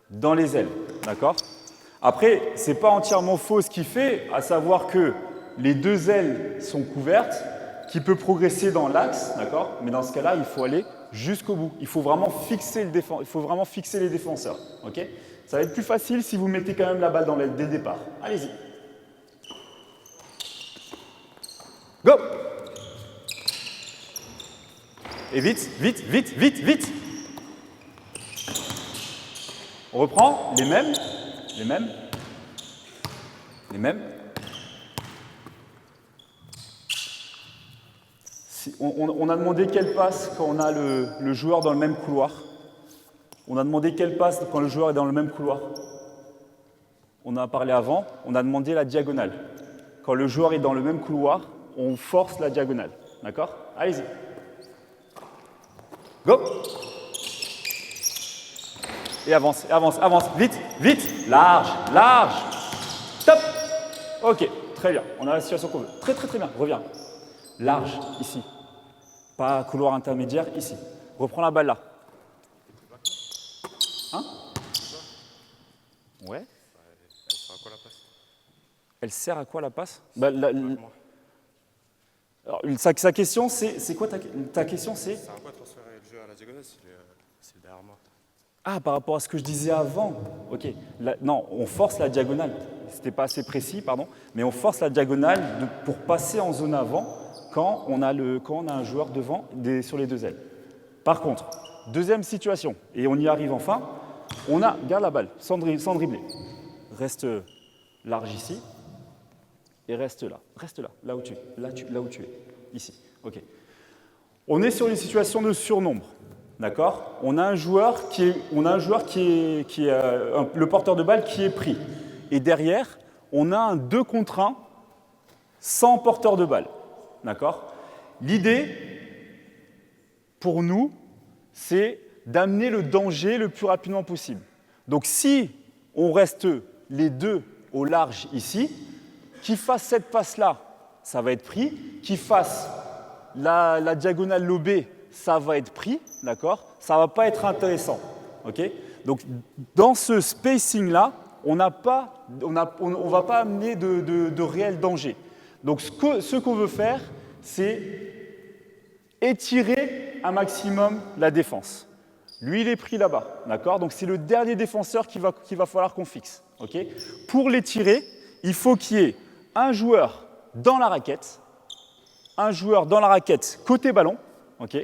dans les ailes, d'accord? Après, ce n'est pas entièrement faux ce qu'il fait, à savoir que les deux ailes sont couvertes, qui peut progresser dans l'axe, d'accord? Mais dans ce cas-là, il faut aller jusqu'au bout. Il faut vraiment fixer les défenseurs, ok? Ça va être plus facile si vous mettez quand même la balle dans l'aile dès le départ. Allez-y. Go! Et vite, vite, vite, vite, vite. On reprend les mêmes, les mêmes, les mêmes. On a demandé quelle passe quand on a le joueur dans le même couloir. On a demandé quelle passe quand le joueur est dans le même couloir. On en a parlé avant, on a demandé la diagonale. Quand le joueur est dans le même couloir, on force la diagonale. D'accord? Allez-y. Go! Et avance, avance, avance. Vite, vite. Large, large. Top! Ok, très bien. On a la situation qu'on veut. Très, très, très bien. Reviens. Large, ici. Pas couloir intermédiaire, ici. Reprends la balle là. Hein? Ouais. Elle sert à quoi la passe? Elle sert à quoi la passe? Alors, sa question, c'est quoi ta question? C'est Ça sert à quoi de transférer le jeu à la diagonale si c'est derrière moi? Ah, par rapport à ce que je disais avant. Ok. Non, on force la diagonale. C'était pas assez précis, pardon. Mais on force la diagonale pour passer en zone avant quand on a un joueur devant sur les deux ailes. Par contre, deuxième situation, et on y arrive enfin, garde la balle, sans dribbler. Reste large ici, et reste là, là où tu es, ici. Ok. On est sur une situation de surnombre, d'accord? On a un joueur qui est le porteur de balle qui est pris, et derrière, on a un 2 contre 1 sans porteur de balle. D'accord? L'idée, pour nous, c'est d'amener le danger le plus rapidement possible. Donc si on reste les deux au large ici, qui fasse cette passe-là, ça va être pris. Qui fasse la diagonale lobée, ça va être pris, d'accord? Ça ne va pas être intéressant, ok? Donc dans ce spacing-là, on ne va pas amener de réel danger. Donc ce qu'on veut faire, c'est étirer un maximum la défense. Lui, il est pris là-bas, d'accord? Donc c'est le dernier défenseur qu'il va falloir qu'on fixe, ok? Pour l'étirer, il faut qu'il y ait un joueur dans la raquette, côté ballon, ok?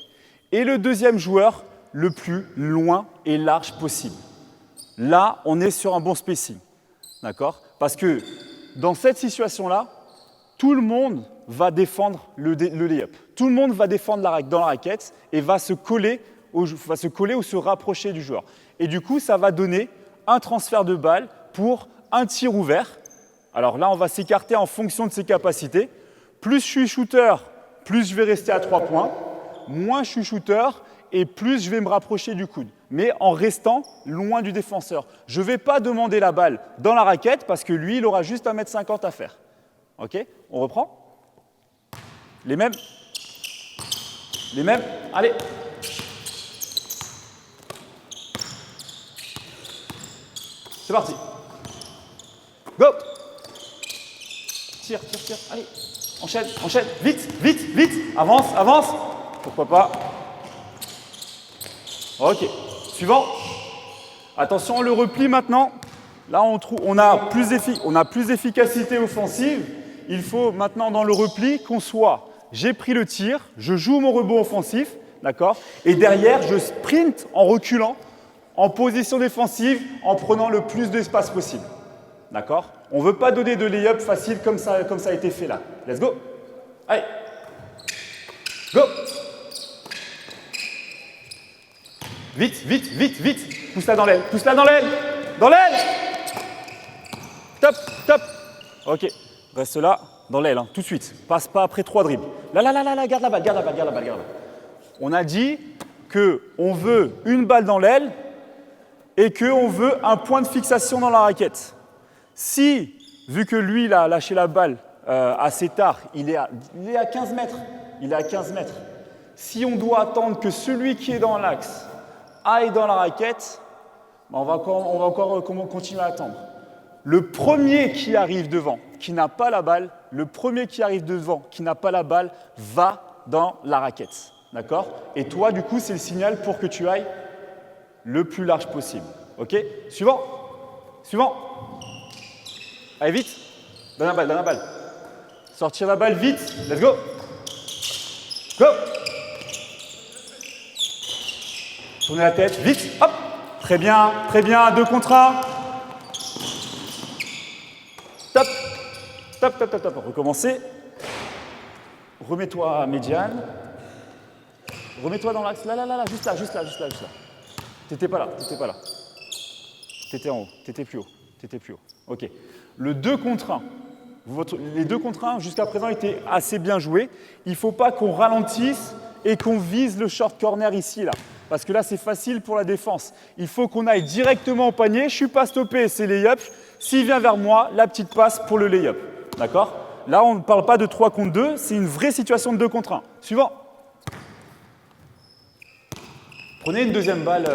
Et le deuxième joueur le plus loin et large possible. Là, on est sur un bon spacing, d'accord? Parce que dans cette situation-là, tout le monde va défendre le lay-up. Tout le monde va défendre dans la raquette et va se coller ou se rapprocher du joueur. Et du coup, ça va donner un transfert de balle pour un tir ouvert. Alors là, on va s'écarter en fonction de ses capacités. Plus je suis shooter, plus je vais rester à 3 points. Moins je suis shooter et plus je vais me rapprocher du coude. Mais en restant loin du défenseur. Je ne vais pas demander la balle dans la raquette parce que lui, il aura juste 1,50 m à faire. OK? On reprend? Les mêmes? Allez! C'est parti. Go! Tire. Allez. Enchaîne. Vite. Avance. Pourquoi pas? Ok. Suivant. Attention, le repli maintenant. Là, on a plus d'efficacité offensive. Il faut maintenant dans le repli qu'on soit. J'ai pris le tir, je joue mon rebond offensif, d'accord? Et derrière, je sprint en reculant, en position défensive, en prenant le plus d'espace possible. D'accord? On ne veut pas donner de lay-up facile comme ça a été fait là. Let's go! Allez! Go! Vite! Pousse-la dans l'aile! Dans l'aile! Top! Ok, reste là, dans l'aile, hein, tout de suite. Passe pas après 3 dribbles. Là, garde la balle. On a dit qu'on veut une balle dans l'aile et qu'on veut un point de fixation dans la raquette. Si, vu que lui, il a lâché la balle assez tard, il est à 15 mètres. Si on doit attendre que celui qui est dans l'axe aille dans la raquette, on va encore continuer à attendre. Le premier qui arrive devant, qui n'a pas la balle, va dans la raquette. D'accord? Et toi, du coup, c'est le signal pour que tu ailles le plus large possible. OK? Suivant. Allez, vite. Donne la balle. Sortir la balle vite. Let's go. Go. Tournez la tête, vite. Hop. Très bien. 2 contre 1. Top. Recommencez. Remets-toi à médiane. Remets-toi dans l'axe. Là. Juste là. T'étais pas là. T'étais en haut. T'étais plus haut. OK. Le 2 contre 1. Les 2 contre 1, jusqu'à présent, étaient assez bien joués. Il ne faut pas qu'on ralentisse et qu'on vise le short corner ici, là. Parce que là, c'est facile pour la défense. Il faut qu'on aille directement au panier. Je ne suis pas stoppé, c'est lay-up. S'il vient vers moi, la petite passe pour le lay-up. D'accord? Là, on ne parle pas de 3 contre 2. C'est une vraie situation de 2 contre 1. Suivant. Prenez une deuxième balle.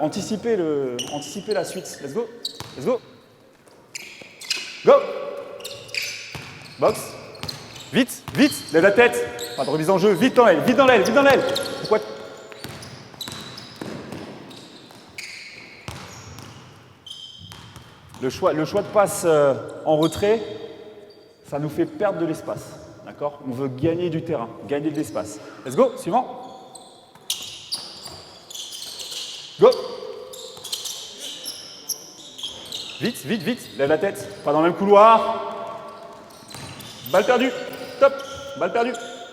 Anticipez la suite. Let's go. Go. Box. Vite. Lève la tête. Pas de remise en jeu. Vite dans l'aile. Pourquoi? Le choix de passe en retrait, ça nous fait perdre de l'espace. D'accord? On veut gagner du terrain, gagner de l'espace. Let's go, suivant. Go. Vite. Lève la tête. Pas dans le même couloir. Balle perdue. Top. Balle perdue.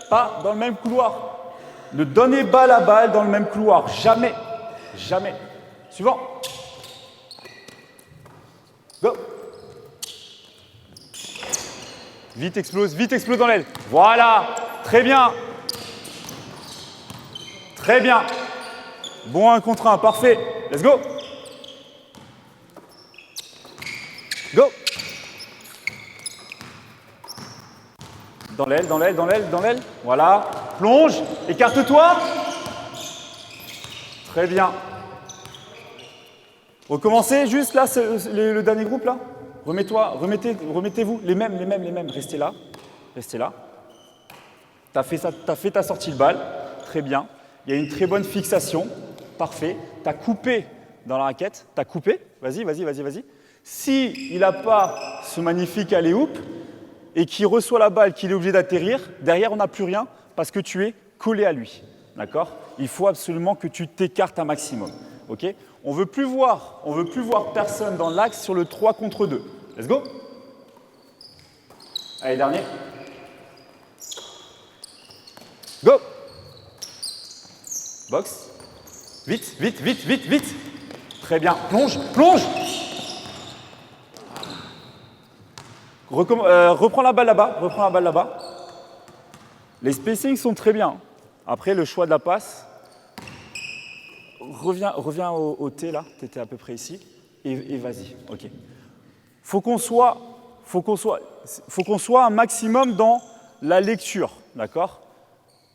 Pas dans le même couloir. Ne donnez pas la balle dans le même couloir. Jamais. Suivant. Go. Vite explose dans l'aile. Voilà. Très bien. Très bien. Bon 1 contre 1, parfait. Let's go. Go. Dans l'aile, dans l'aile, dans l'aile, dans l'aile. Voilà. Plonge. Écarte-toi. Très bien. Recommencez juste là, le dernier groupe là. Remettez-vous. Les mêmes. Restez là. Restez là. T'as fait ta sortie de balle. Très bien. Il y a une très bonne fixation. Parfait. Tu as coupé dans la raquette. Tu as coupé. Vas-y. Si il n'a pas ce magnifique alley-oop et qu'il reçoit la balle, qu'il est obligé d'atterrir, derrière, on n'a plus rien parce que tu es collé à lui. D'accord? Il faut absolument que tu t'écartes un maximum. OK? On ne veut plus voir personne dans l'axe sur le 3 contre 2. Let's go. Allez, dernier. Go. Box. Vite. Très bien. Plonge. Reprends la balle là-bas. Les spacings sont très bien. Après, le choix de la passe. Reviens au T là. Tu étais à peu près ici. Et vas-y. OK. Faut qu'on soit un maximum dans la lecture. D'accord?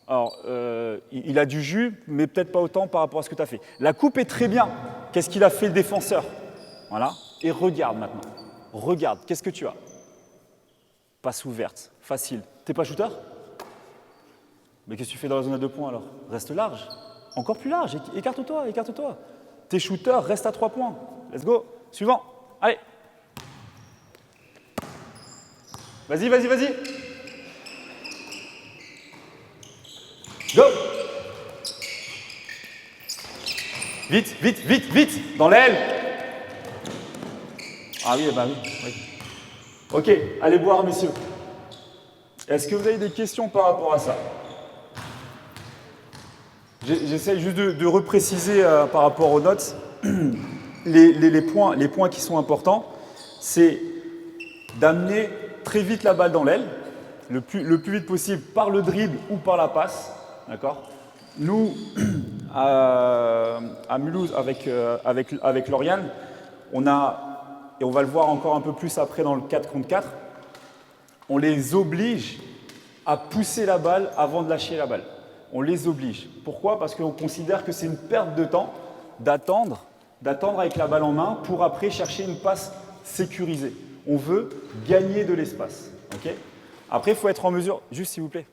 Alors, il a du jus, mais peut-être pas autant par rapport à ce que tu as fait. La coupe est très bien. Qu'est-ce qu'il a fait le défenseur? Voilà. Et regarde maintenant. Regarde. Qu'est-ce que tu as? Passe ouverte. Facile. T'es pas shooter? Mais qu'est-ce que tu fais dans la zone à 2 points alors? Reste large. Encore plus large. Écarte-toi. T'es shooter, reste à 3 points. Let's go. Suivant. Allez. Vas-y. Go. Vite. Dans l'aile. Ah oui, bah oui. OK, allez boire, messieurs. Est-ce que vous avez des questions par rapport à ça? J'essaie juste de repréciser par rapport aux notes. Les points qui sont importants, c'est d'amener très vite la balle dans l'aile, le plus vite possible par le dribble ou par la passe. D'accord? Nous, à Mulhouse, avec Lauriane, on a, et on va le voir encore un peu plus après dans le 4 contre 4, on les oblige à pousser la balle avant de lâcher la balle. On les oblige. Pourquoi? Parce qu'on considère que c'est une perte de temps d'attendre avec la balle en main pour après chercher une passe sécurisée. On veut gagner de l'espace. Okay? Après, il faut être en mesure, juste s'il vous plaît,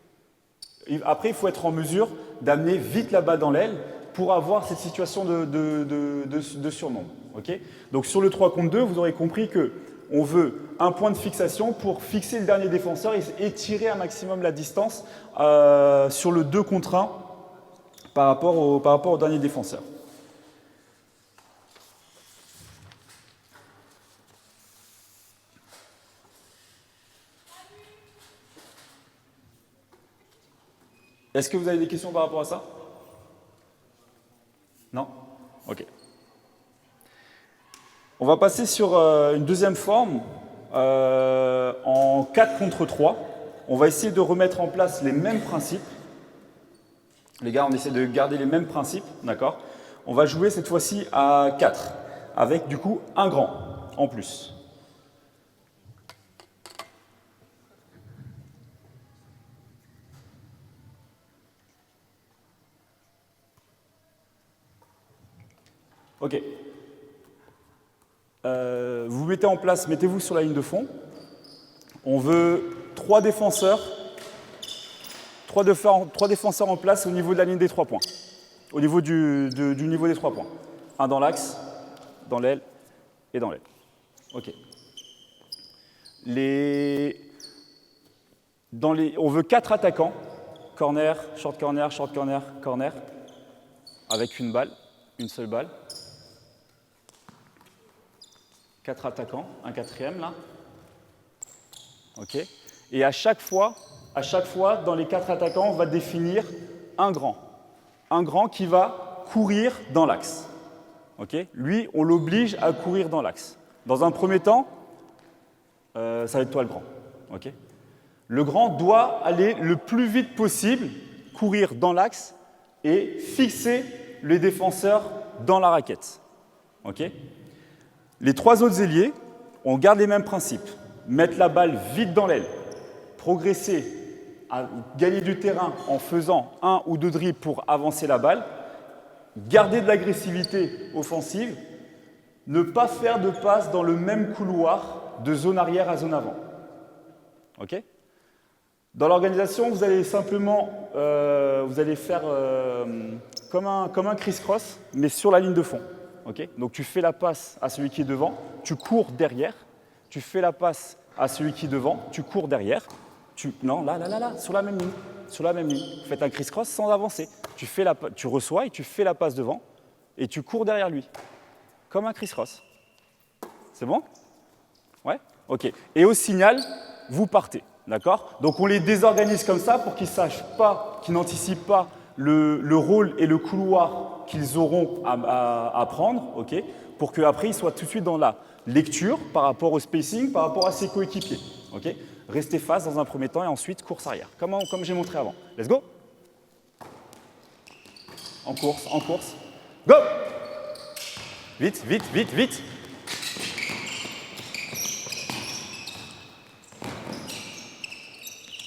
après, il faut être en mesure d'amener vite la balle dans l'aile pour avoir cette situation de surnombre. Okay? Donc sur le 3 contre 2, vous aurez compris qu'on veut un point de fixation pour fixer le dernier défenseur et tirer un maximum la distance sur le 2 contre 1 par rapport au dernier défenseur. Est-ce que vous avez des questions par rapport à ça? Non? OK. On va passer sur une deuxième forme en 4 contre 3. On va essayer de remettre en place les mêmes principes. Les gars, on essaie de garder les mêmes principes, d'accord? On va jouer cette fois-ci à 4, avec du coup un grand en plus. OK. Vous mettez en place, mettez-vous sur la ligne de fond. On veut 3 défenseurs en place au niveau de la ligne des 3 points. Au niveau du niveau des 3 points. Un dans l'axe, dans l'aile et dans l'aile. OK. On veut 4 attaquants. Corner, short corner, corner. Avec une balle, une seule balle. 4 attaquants, un quatrième là. OK. Et à chaque fois, dans les 4 attaquants, on va définir un grand. Un grand qui va courir dans l'axe. OK. Lui, on l'oblige à courir dans l'axe. Dans un premier temps, ça va être toi le grand. OK. Le grand doit aller le plus vite possible, courir dans l'axe et fixer les défenseurs dans la raquette. Okay. Les 3 autres ailiers, on garde les mêmes principes. Mettre la balle vite dans l'aile, progresser à gagner du terrain en faisant 1 ou 2 dribbles pour avancer la balle, garder de l'agressivité offensive, ne pas faire de passe dans le même couloir de zone arrière à zone avant. Okay. Dans l'organisation, vous allez simplement vous allez faire comme un criss-cross, mais sur la ligne de fond. Okay. Donc tu fais la passe à celui qui est devant, tu cours derrière, tu fais la passe à celui qui est devant, tu cours derrière, non, là, sur la même ligne. Sur la même ligne. Vous faites un criss-cross sans avancer. Tu reçois et tu fais la passe devant et tu cours derrière lui. Comme un criss-cross. C'est bon? Ouais? Ok. Et au signal, vous partez. D'accord? Donc on les désorganise comme ça pour qu'ils ne sachent pas, qu'ils n'anticipent pas le rôle et le couloir qu'ils auront à prendre, okay, pour qu'après ils soient tout de suite dans la lecture par rapport au spacing, par rapport à ses coéquipiers. Okay. Restez face dans un premier temps et ensuite course arrière, comme j'ai montré avant. Let's go. En course. Go. Vite.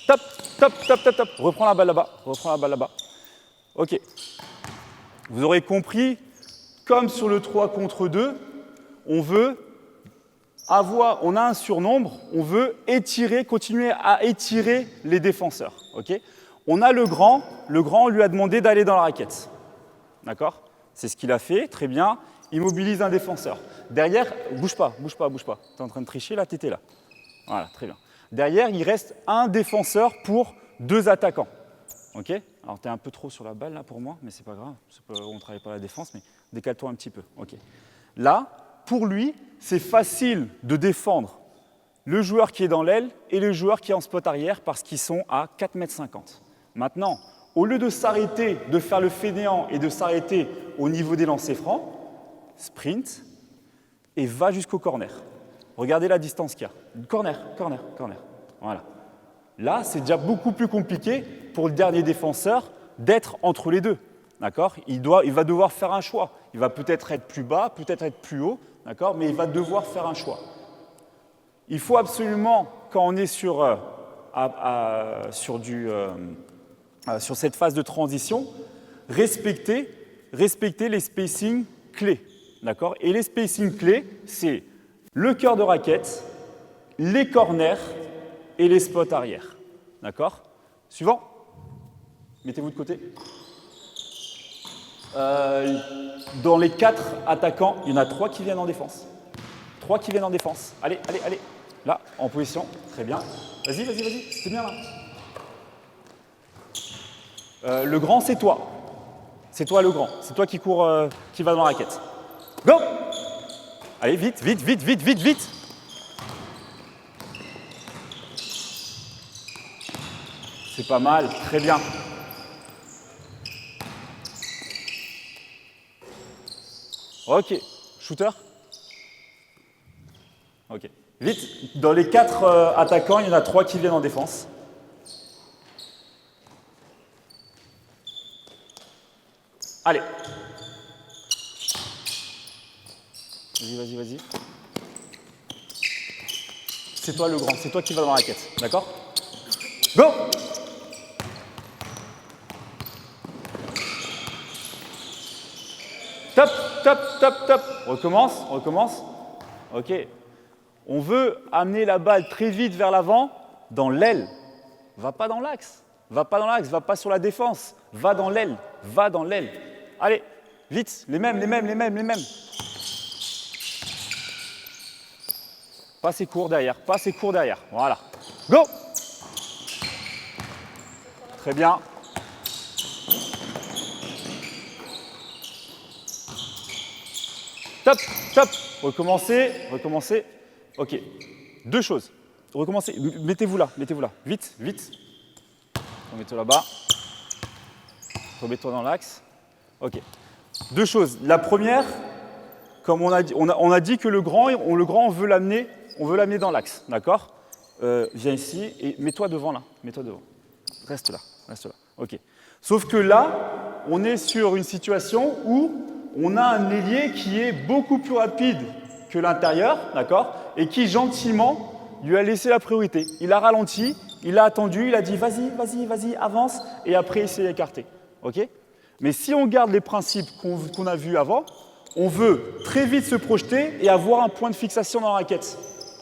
Top. Reprends la balle là-bas. Ok. Vous aurez compris, comme sur le 3 contre 2, on a un surnombre, on veut continuer à étirer les défenseurs. Okay. On a le grand, on lui a demandé d'aller dans la raquette. D'accord? C'est ce qu'il a fait, très bien. Il mobilise un défenseur. Derrière, bouge pas. Tu es en train de tricher, là, tu étais là. Voilà, très bien. Derrière, il reste un défenseur pour 2 attaquants. Ok? Alors, tu es un peu trop sur la balle, là, pour moi, mais c'est pas grave. On ne travaille pas la défense, mais décale-toi un petit peu. Ok. Là, pour lui, c'est facile de défendre le joueur qui est dans l'aile et le joueur qui est en spot arrière parce qu'ils sont à 4,50 m. Maintenant, au lieu de s'arrêter, de faire le fainéant et de s'arrêter au niveau des lancers francs, sprint et va jusqu'au corner. Regardez la distance qu'il y a. Corner. Voilà. Là, c'est déjà beaucoup plus compliqué pour le dernier défenseur d'être entre les deux. D'accord? Il va devoir faire un choix. Il va peut-être être plus bas, peut-être être plus haut, d'accord? Mais il va devoir faire un choix. Il faut absolument, quand on est sur cette phase de transition, respecter les spacings clés. D'accord? Et les spacings clés, c'est le cœur de raquette, les corners et les spots arrière. D'accord? Suivant. Mettez-vous de côté. Dans les 4 attaquants, il y en a 3 qui viennent en défense. 3 qui viennent en défense. Allez. Là, en position. Très bien. Vas-y. C'était bien là. Le grand, c'est toi. C'est toi le grand. C'est toi qui court, qui va dans la raquette. Go! Allez, vite. C'est pas mal. Très bien. Ok. Shooter? Ok. Vite. Dans les 4 attaquants, il y en a 3 qui viennent en défense. Allez. Vas-y. C'est toi le grand, c'est toi qui vas dans la raquette. D'accord? Go! Top. Recommence. Ok. On veut amener la balle très vite vers l'avant, dans l'aile. Va pas dans l'axe, va pas sur la défense. Va dans l'aile. Allez, vite, les mêmes. Pas assez court derrière. Voilà. Go! Très bien. Top. Recommencez. Ok. 2 choses. Recommencez. Mettez-vous là. Vite. Remets-toi là-bas. Remets-toi dans l'axe. Ok. 2 choses. La première, comme on a dit que le grand, on veut l'amener dans l'axe. D'accord? Viens ici et mets-toi devant là. Reste là. Ok. Sauf que là, on est sur une situation où on a un ailier qui est beaucoup plus rapide que l'intérieur, d'accord, et qui gentiment lui a laissé la priorité. Il a ralenti, il a attendu, il a dit vas-y, vas-y, vas-y, avance, et après il s'est écarté. Ok? Mais si on garde les principes qu'on a vus avant, on veut très vite se projeter et avoir un point de fixation dans la raquette.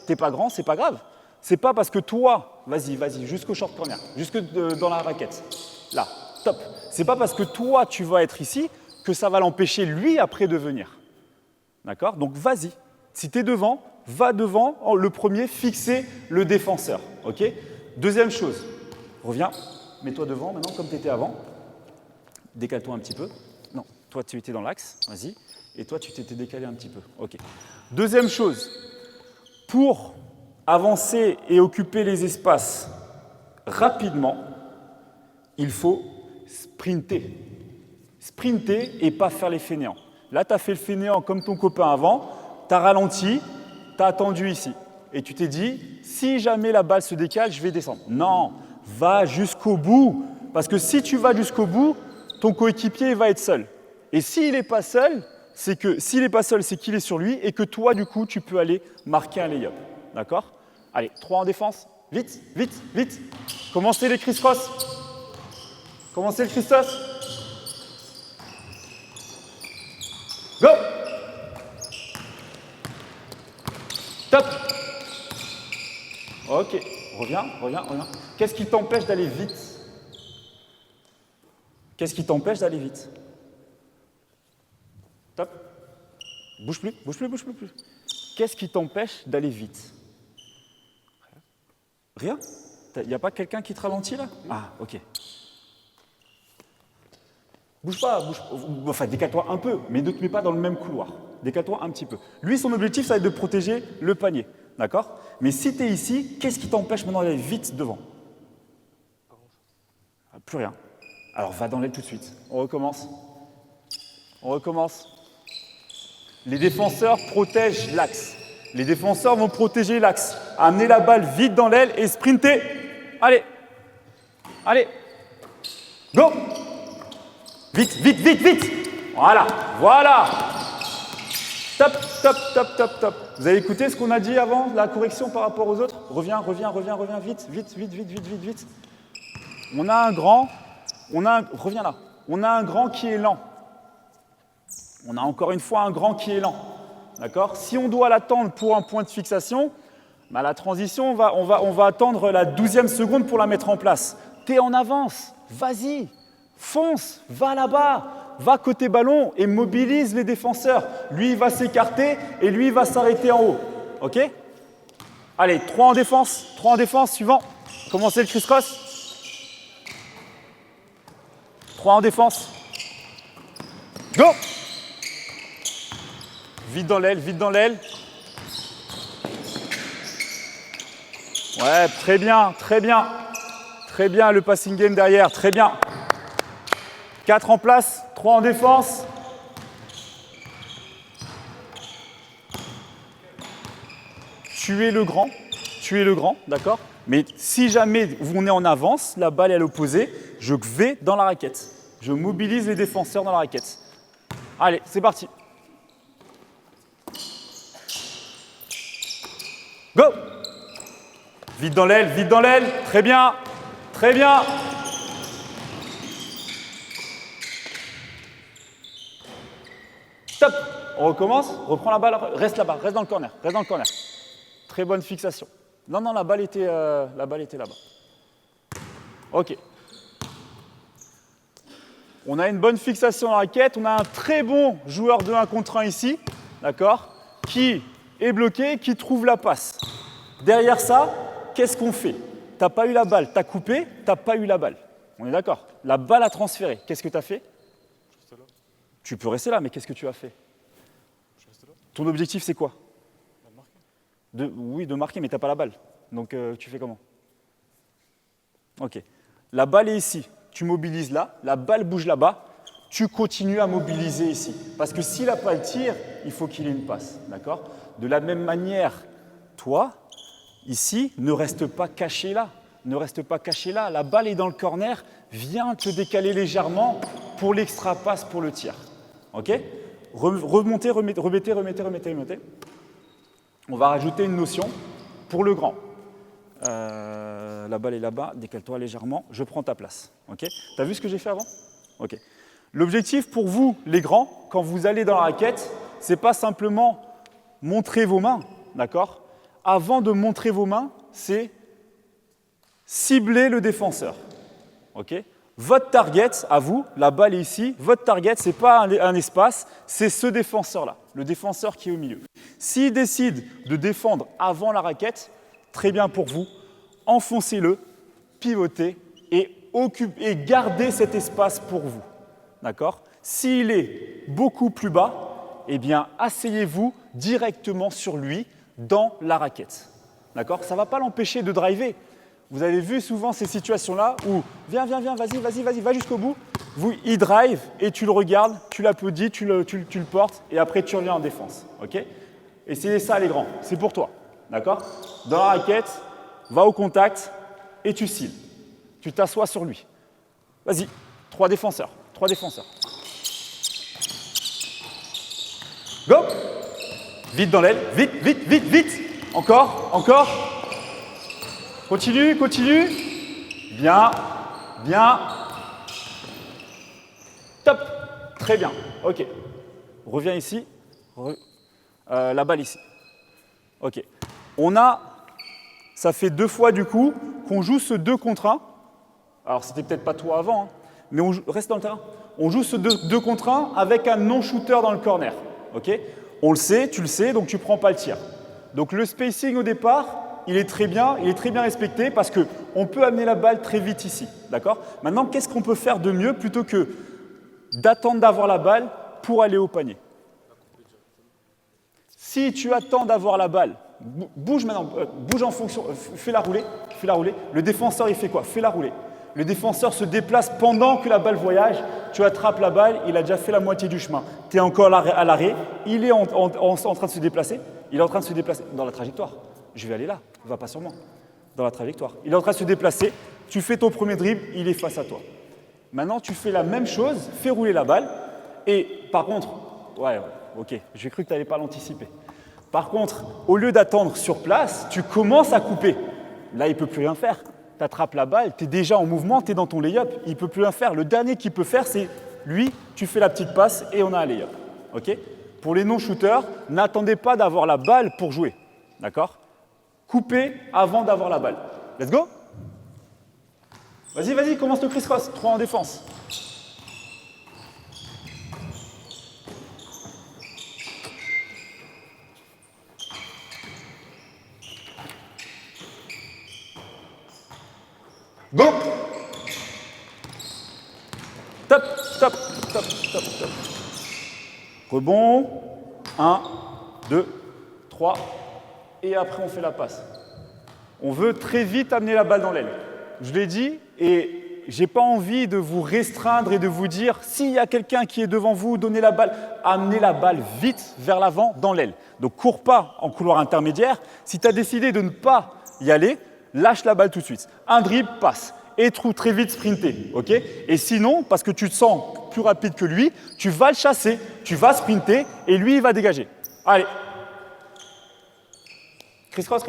T'es pas grand, c'est pas grave. C'est pas parce que toi, vas-y, vas-y, jusqu'au short corner, jusque dans la raquette. Là, top. C'est pas parce que toi, tu vas être ici que ça va l'empêcher, lui, après, de venir. D'accord? Donc, vas-y. Si tu es devant, va devant, le premier, fixer le défenseur. Ok? Deuxième chose, reviens, mets-toi devant maintenant, comme tu étais avant. Décale-toi un petit peu. Non, toi, tu étais dans l'axe, vas-y. Et toi, tu t'étais décalé un petit peu. Ok. Deuxième chose, pour avancer et occuper les espaces rapidement, il faut sprinter. Sprinter et pas faire les fainéants. Là, tu as fait le fainéant comme ton copain avant, tu as ralenti, tu as attendu ici. Et tu t'es dit, si jamais la balle se décale, je vais descendre. Non, va jusqu'au bout. Parce que si tu vas jusqu'au bout, ton coéquipier va être seul. Et s'il n'est pas seul, c'est qu'il est sur lui et que toi, du coup, tu peux aller marquer un lay-up. D'accord? Allez, 3 en défense. Vite, vite, vite. Commencez les criss-cross. Commencez le Christos. Go! Top! Ok, reviens. Qu'est-ce qui t'empêche d'aller vite? Qu'est-ce qui t'empêche d'aller vite? Top. Bouge plus. Qu'est-ce qui t'empêche d'aller vite? Rien? Il n'y a pas quelqu'un qui te ralentit là? Ah, ok. Bouge pas, enfin décale-toi un peu, mais ne te mets pas dans le même couloir. Décale-toi un petit peu. Lui, son objectif, ça va être de protéger le panier. D'accord? Mais si tu es ici, qu'est-ce qui t'empêche maintenant d'aller vite devant? Plus rien. Alors va dans l'aile tout de suite. On recommence. Les défenseurs protègent l'axe. Les défenseurs vont protéger l'axe. Amenez la balle vite dans l'aile et sprintez. Allez. Go. Vite. Voilà. Top. Vous avez écouté ce qu'on a dit avant, la correction par rapport aux autres? Reviens, vite. On a un grand, reviens là. On a un grand qui est lent. On a encore une fois un grand qui est lent. D'accord? Si on doit l'attendre pour un point de fixation, bah la transition, on va attendre la 12e seconde pour la mettre en place. T'es en avance, vas-y, fonce, va là-bas. Va côté ballon et mobilise les défenseurs. Lui, il va s'écarter et lui, il va s'arrêter en haut. OK? Allez, 3 en défense, suivant. Commencez le criss-cross. 3 en défense. Go! Vite dans l'aile. Ouais, très bien. Très bien, le passing game derrière, très bien. 4 en place, 3 en défense. Tuez le grand, d'accord? Mais si jamais on est en avance, la balle est à l'opposé, je vais dans la raquette. Je mobilise les défenseurs dans la raquette. Allez, c'est parti. Go! Vite dans l'aile, très bien. Stop. On recommence, reprends la balle, reste là-bas, reste dans le corner. Très bonne fixation. Non, la balle était là-bas. Ok. On a une bonne fixation dans la raquette, on a un très bon joueur de 1 contre 1 ici, d'accord, qui est bloqué, qui trouve la passe. Derrière ça, qu'est-ce qu'on fait? T'as pas eu la balle, t'as coupé, t'as pas eu la balle. On est d'accord? La balle a transféré. Qu'est-ce que tu as fait? Tu peux rester là, mais qu'est-ce que tu as fait? Ton objectif, c'est quoi? De marquer, mais tu n'as pas la balle. Donc, tu fais comment? Ok. La balle est ici. Tu mobilises là. La balle bouge là-bas. Tu continues à mobiliser ici. Parce que si la balle tire, il faut qu'il ait une passe. D'accord? De la même manière, toi, ici, ne reste pas caché là. ne reste pas caché là. La balle est dans le corner, viens te décaler légèrement pour l'extra passe pour le tir. Ok? Remontez, remettez. On va rajouter une notion pour le grand. La balle est là-bas, décale-toi légèrement, je prends ta place. Ok? T'as vu ce que j'ai fait avant? Ok. L'objectif pour vous, les grands, quand vous allez dans la raquette, c'est pas simplement montrer vos mains, d'accord? Avant de montrer vos mains, c'est cibler le défenseur. Ok? Votre target, à vous, la balle est ici, votre target, ce n'est pas un espace, c'est ce défenseur-là, le défenseur qui est au milieu. S'il décide de défendre avant la raquette, très bien pour vous, enfoncez-le, pivotez et gardez cet espace pour vous. D'accord? S'il est beaucoup plus bas, eh bien, asseyez-vous directement sur lui dans la raquette. D'accord? Ça ne va pas l'empêcher de driver. Vous avez vu souvent ces situations-là où viens, vas-y, va jusqu'au bout. Il drive et tu le regardes, tu l'applaudis, tu le portes et après tu reviens en défense. Ok? Essayez ça les grands, c'est pour toi. D'accord? Dans la raquette, va au contact et tu cils. Tu t'assois sur lui. Vas-y, 3 défenseurs. Go! Vite dans l'aile, vite. Encore. Continue. Bien. Top. Très bien. Ok. Reviens ici. La balle ici. Ok. Ça fait 2 fois du coup qu'on joue ce 2 contre 1. Alors c'était peut-être pas toi avant, hein, mais reste dans le terrain. On joue ce 2 contre 1 avec un non-shooter dans le corner. Ok? On le sait, tu le sais, donc tu ne prends pas le tir. Donc le spacing au départ, il est très bien respecté parce qu'on peut amener la balle très vite ici. D'accord? Maintenant, qu'est-ce qu'on peut faire de mieux plutôt que d'attendre d'avoir la balle pour aller au panier? Si tu attends d'avoir la balle, bouge maintenant, bouge en fonction, fais-la rouler. Le défenseur, il fait quoi? Fais-la rouler. Le défenseur se déplace pendant que la balle voyage. Tu attrapes la balle, il a déjà fait la moitié du chemin. Tu es encore à l'arrêt, il est en train de se déplacer. Il est en train de se déplacer dans la trajectoire. Je vais aller là, va pas sur moi. Dans la trajectoire. Il est en train de se déplacer, tu fais ton premier dribble, il est face à toi. Maintenant, tu fais la même chose, fais rouler la balle. Et par contre, ok, j'ai cru que tu n'allais pas l'anticiper. Par contre, au lieu d'attendre sur place, tu commences à couper. Là, il ne peut plus rien faire. Tu attrapes la balle, tu es déjà en mouvement, tu es dans ton lay-up, il ne peut plus rien faire. Le dernier qu'il peut faire, c'est lui, tu fais la petite passe et on a un lay-up. Okay? Pour les non-shooters, n'attendez pas d'avoir la balle pour jouer. D'accord? Coupez avant d'avoir la balle. Let's go? Vas-y, commence le criss-cross. 3 en défense. Go! Top. Rebond. 1, 2, 3. Et après, on fait la passe. On veut très vite amener la balle dans l'aile. Je l'ai dit, et je n'ai pas envie de vous restreindre et de vous dire s'il y a quelqu'un qui est devant vous, donnez la balle, amenez la balle vite vers l'avant dans l'aile. Donc, cours pas en couloir intermédiaire. Si tu as décidé de ne pas y aller, lâche la balle tout de suite. Un dribble, passe. Et très vite sprinter. Okay? Et sinon, parce que tu te sens plus rapide que lui, tu vas le chasser, tu vas sprinter et lui, il va dégager. Allez. Criss-cross.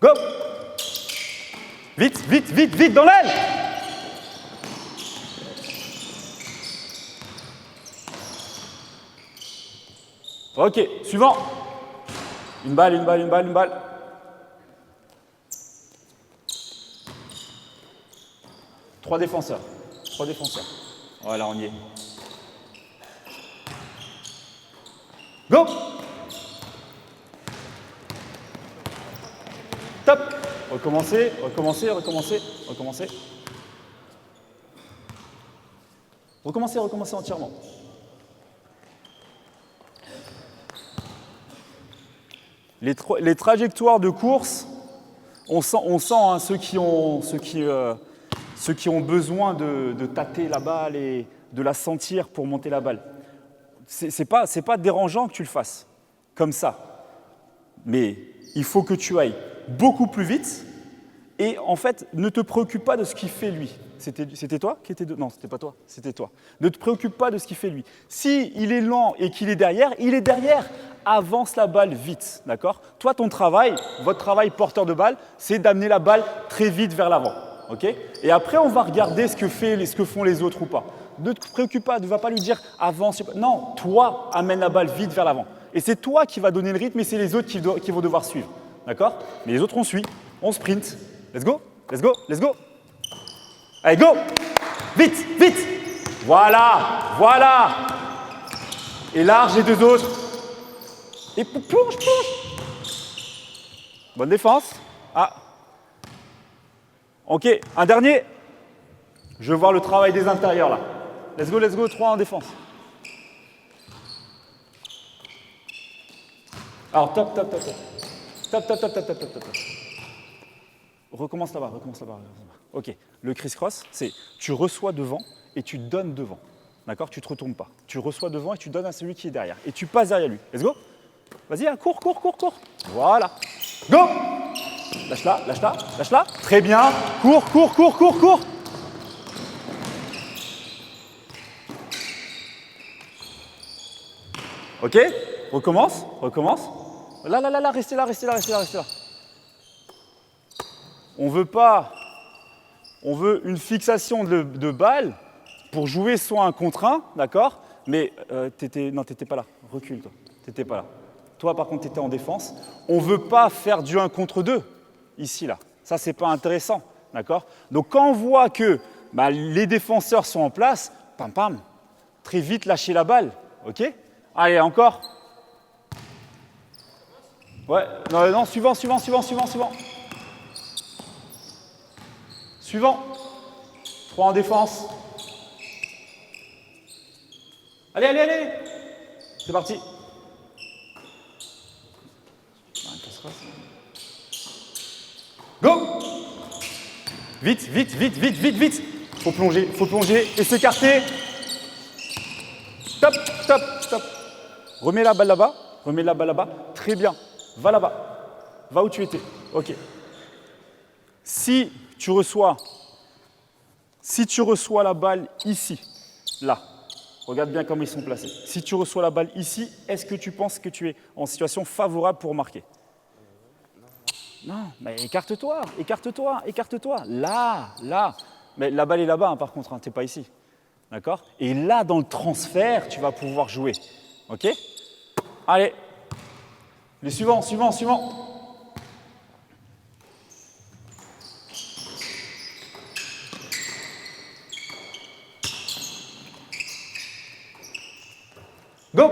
Go! Vite dans l'aile! Ok, suivant. Une balle. 3 défenseurs. Voilà, on y est. Go! Top! Recommencer. Recommencer entièrement. Les trajectoires de course, on sent hein, ceux qui ont besoin de tâter la balle et de la sentir pour monter la balle. C'est pas dérangeant que tu le fasses comme ça. Mais il faut que tu ailles beaucoup plus vite Et en fait, ne te préoccupe pas de ce qu'il fait lui. C'était toi qui étais de... Non, c'était pas toi, c'était toi. Ne te préoccupe pas de ce qu'il fait lui. Si il est lent et qu'il est derrière, il est derrière. Avance la balle vite, d'accord? Toi, ton travail, votre travail porteur de balle, c'est d'amener la balle très vite vers l'avant, ok? Et après, on va regarder ce que font les autres ou pas. Ne te préoccupe pas, ne va pas lui dire avance. Non, toi, amène la balle vite vers l'avant. Et c'est toi qui vas donner le rythme et c'est les autres qui vont devoir suivre, d'accord? Mais les autres, on suit, on sprint. Let's go, let's go, let's go. Allez, go! Vite, vite! Voilà, voilà! Et large, les deux autres. Et plonge, plonge. Bonne défense. Ah. Ok, un dernier. Je veux voir le travail des intérieurs là. Let's go, 3 en défense. Alors, top, top, top, top. Top, top, top, top, top, top, top. Recommence là-bas, recommence là-bas. Ok, le criss-cross, c'est tu reçois devant et tu donnes devant. D'accord? Tu ne te retournes pas. Tu reçois devant et tu donnes à celui qui est derrière. Et tu passes derrière lui. Let's go. Vas-y, hein, cours, cours, cours, cours. Voilà. Go! Lâche-la, lâche-la, lâche-la. Très bien. Cours, cours, cours, cours, cours. Ok? Recommence, recommence. Là, là, là, là, restez là, restez là, restez là, restez là. On veut pas... On veut une fixation de balle pour jouer soit un contre un, d'accord? Mais non, t'étais pas là. Recule, toi. T'étais pas là. Toi, par contre, tu étais en défense. On ne veut pas faire du 1 contre 2, ici, là. Ça, ce n'est pas intéressant, d'accord? Donc, quand on voit que les défenseurs sont en place, pam, pam, très vite, lâcher la balle, ok? Allez, encore. Ouais, non, non, suivant, suivant, suivant, suivant, suivant. Suivant. 3 en défense. Allez, allez, allez. C'est parti. Go! Vite, vite, vite, vite, vite, vite. Faut plonger et s'écarter. Stop, stop, stop. Remets la balle là-bas, remets la balle là-bas. Très bien. Va là-bas. Va où tu étais. Ok. Si tu reçois la balle ici, là, regarde bien comment ils sont placés. Si tu reçois la balle ici, est-ce que tu penses que tu es en situation favorable pour marquer? Non, mais écarte-toi, écarte-toi, écarte-toi. Là, là. Mais la balle est là-bas, hein, par contre, hein, tu n'es pas ici. D'accord? Et là, dans le transfert, tu vas pouvoir jouer. OK? Allez. Les suivants, suivants, suivants. Go!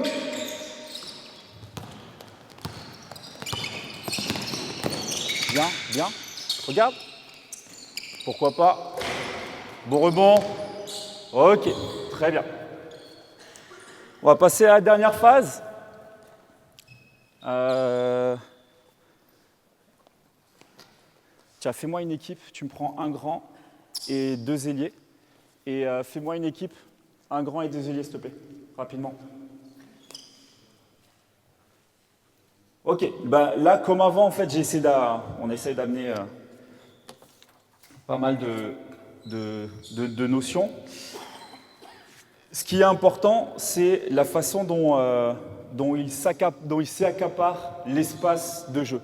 Bien, bien. Regarde. Pourquoi pas. Bon rebond. Ok, très bien. On va passer à la dernière phase. Tiens, fais-moi une équipe. Tu me prends un grand et 2 ailiers. Et fais-moi une équipe, un grand et 2 ailiers, s'il te plaît. Rapidement. Ok, là, comme avant, en fait, on essaie d'amener pas mal de notions. Ce qui est important, c'est la façon dont il s'accapare l'espace de jeu.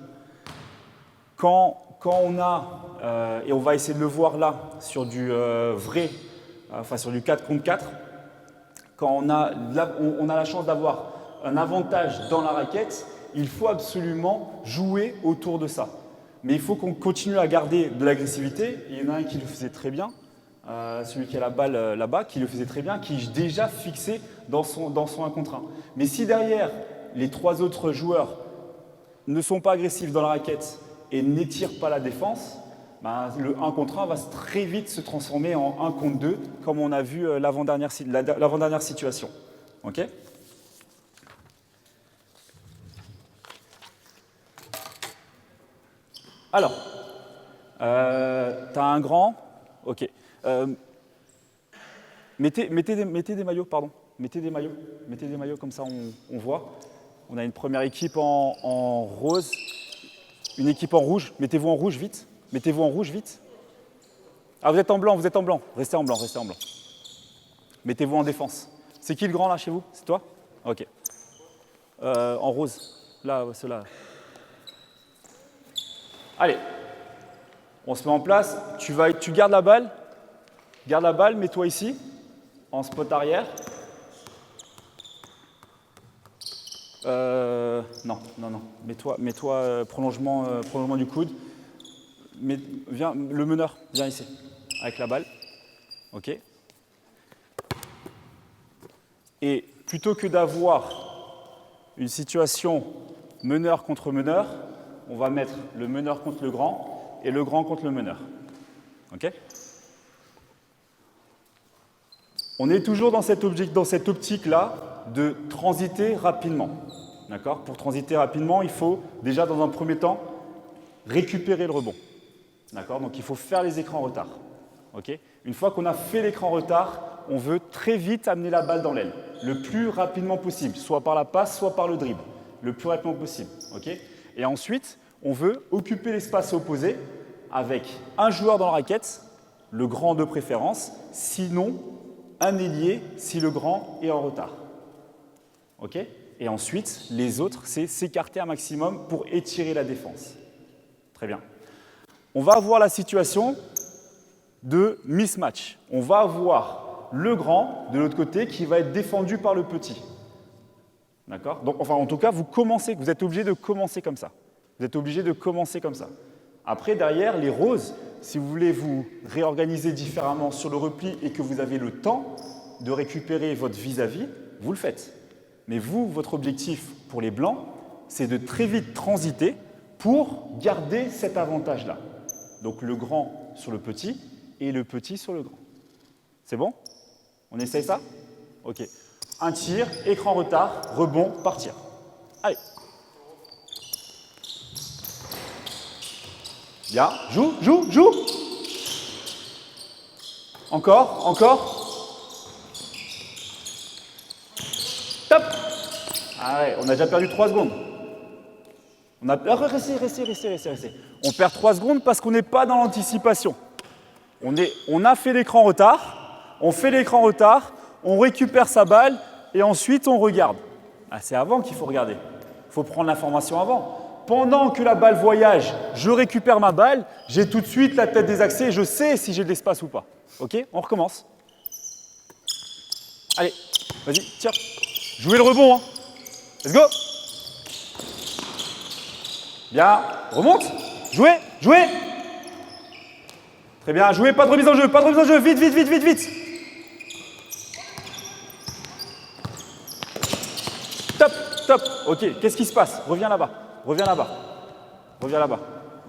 Quand on a, et on va essayer de le voir là, sur du sur du 4 contre 4, quand on a la chance d'avoir un avantage dans la raquette, il faut absolument jouer autour de ça. Mais il faut qu'on continue à garder de l'agressivité. Il y en a un qui le faisait très bien, celui qui a la balle là-bas, qui le faisait très bien, qui est déjà fixé dans son 1 contre 1. Mais si derrière, les 3 autres joueurs ne sont pas agressifs dans la raquette et n'étirent pas la défense, le 1 contre 1 va très vite se transformer en 1 contre 2, comme on a vu l'avant-dernière situation. Ok ? Alors, tu as un grand, ok. Mettez des maillots, pardon. Mettez des maillots, comme ça on voit. On a une première équipe en rose, une équipe en rouge. Mettez-vous en rouge vite, Mettez-vous en rouge, vite. Ah, vous êtes en blanc, vous êtes en blanc. Restez en blanc, restez en blanc. Mettez-vous en défense. C'est qui le grand là chez vous? C'est toi? Ok. En rose. Là, ceux-là. Allez. On se met en place. Tu gardes la balle. Garde la balle, mets-toi ici. En spot arrière. Non. Mets-toi prolongement du coude. Viens, le meneur, viens ici. Avec la balle. Ok. Et plutôt que d'avoir une situation meneur contre meneur, on va mettre le meneur contre le grand et le grand contre le meneur. Ok? On est toujours dans cette optique-là de transiter rapidement. D'accord? Pour transiter rapidement, il faut déjà, dans un premier temps, récupérer le rebond. D'accord? Donc, il faut faire les écrans retard. Okay? Une fois qu'on a fait l'écran retard, on veut très vite amener la balle dans l'aile, le plus rapidement possible, soit par la passe, soit par le dribble, le plus rapidement possible. Okay? Et ensuite, on veut occuper l'espace opposé avec un joueur dans la raquette, le grand de préférence, sinon un ailier si le grand est en retard. Okay? Et ensuite, les autres, c'est s'écarter un maximum pour étirer la défense. Très bien. On va avoir la situation de mismatch. On va avoir le grand de l'autre côté qui va être défendu par le petit. D'accord? Donc, enfin, en tout cas, vous êtes obligé de commencer comme ça. Vous êtes obligé de commencer comme ça. Après, derrière, les roses, si vous voulez vous réorganiser différemment sur le repli et que vous avez le temps de récupérer votre vis-à-vis, vous le faites. Mais vous, votre objectif pour les blancs, c'est de très vite transiter pour garder cet avantage-là. Donc le grand sur le petit et le petit sur le grand. C'est bon? On essaye ça? Ok. Un tir, écran retard, rebond, partir. Allez. Bien. Joue. Encore. Top. Ah ouais, on a déjà perdu 3 secondes. Restez. On perd 3 secondes parce qu'on n'est pas dans l'anticipation. On a fait l'écran retard, on récupère sa balle et ensuite on regarde. Ah, c'est avant qu'il faut regarder. Il faut prendre l'information avant. Pendant que la balle voyage, je récupère ma balle, j'ai tout de suite la tête désaxée et je sais si j'ai de l'espace ou pas. Ok? On recommence. Allez, vas-y, tire. Jouez le rebond. Hein. Let's go. Bien, remonte. Jouez. Très bien, jouez, pas de remise en jeu, vite. Top. Ok, qu'est-ce qui se passe? Reviens là-bas.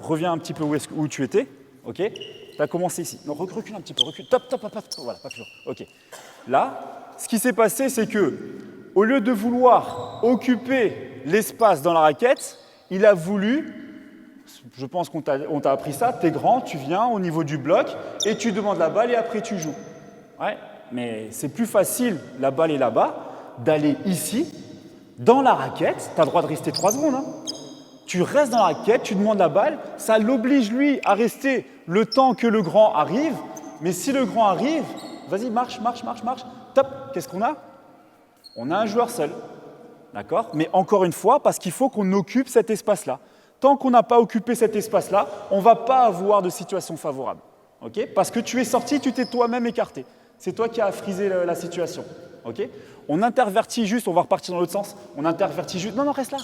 Reviens un petit peu où tu étais. Ok? Tu as commencé ici. Non, recule un petit peu, recule. Top. Voilà, pas toujours. Ok. Là, ce qui s'est passé, c'est que, au lieu de vouloir occuper l'espace dans la raquette, il a voulu, je pense qu'on t'a appris ça, t'es grand, tu viens au niveau du bloc et tu demandes la balle et après tu joues. Ouais, mais c'est plus facile, la balle est là-bas, d'aller ici, dans la raquette, tu as le droit de rester 3 secondes. Hein. Tu restes dans la raquette, tu demandes la balle, ça l'oblige lui à rester le temps que le grand arrive, mais si le grand arrive, vas-y, marche, top, qu'est-ce qu'on a? On a un joueur seul. D'accord? Mais encore une fois, parce qu'il faut qu'on occupe cet espace-là. Tant qu'on n'a pas occupé cet espace-là, on ne va pas avoir de situation favorable. Okay? Parce que tu es sorti, tu t'es toi-même écarté. C'est toi qui as frisé la situation. Okay? On intervertit juste, on va repartir dans l'autre sens. On intervertit juste. Non, reste là.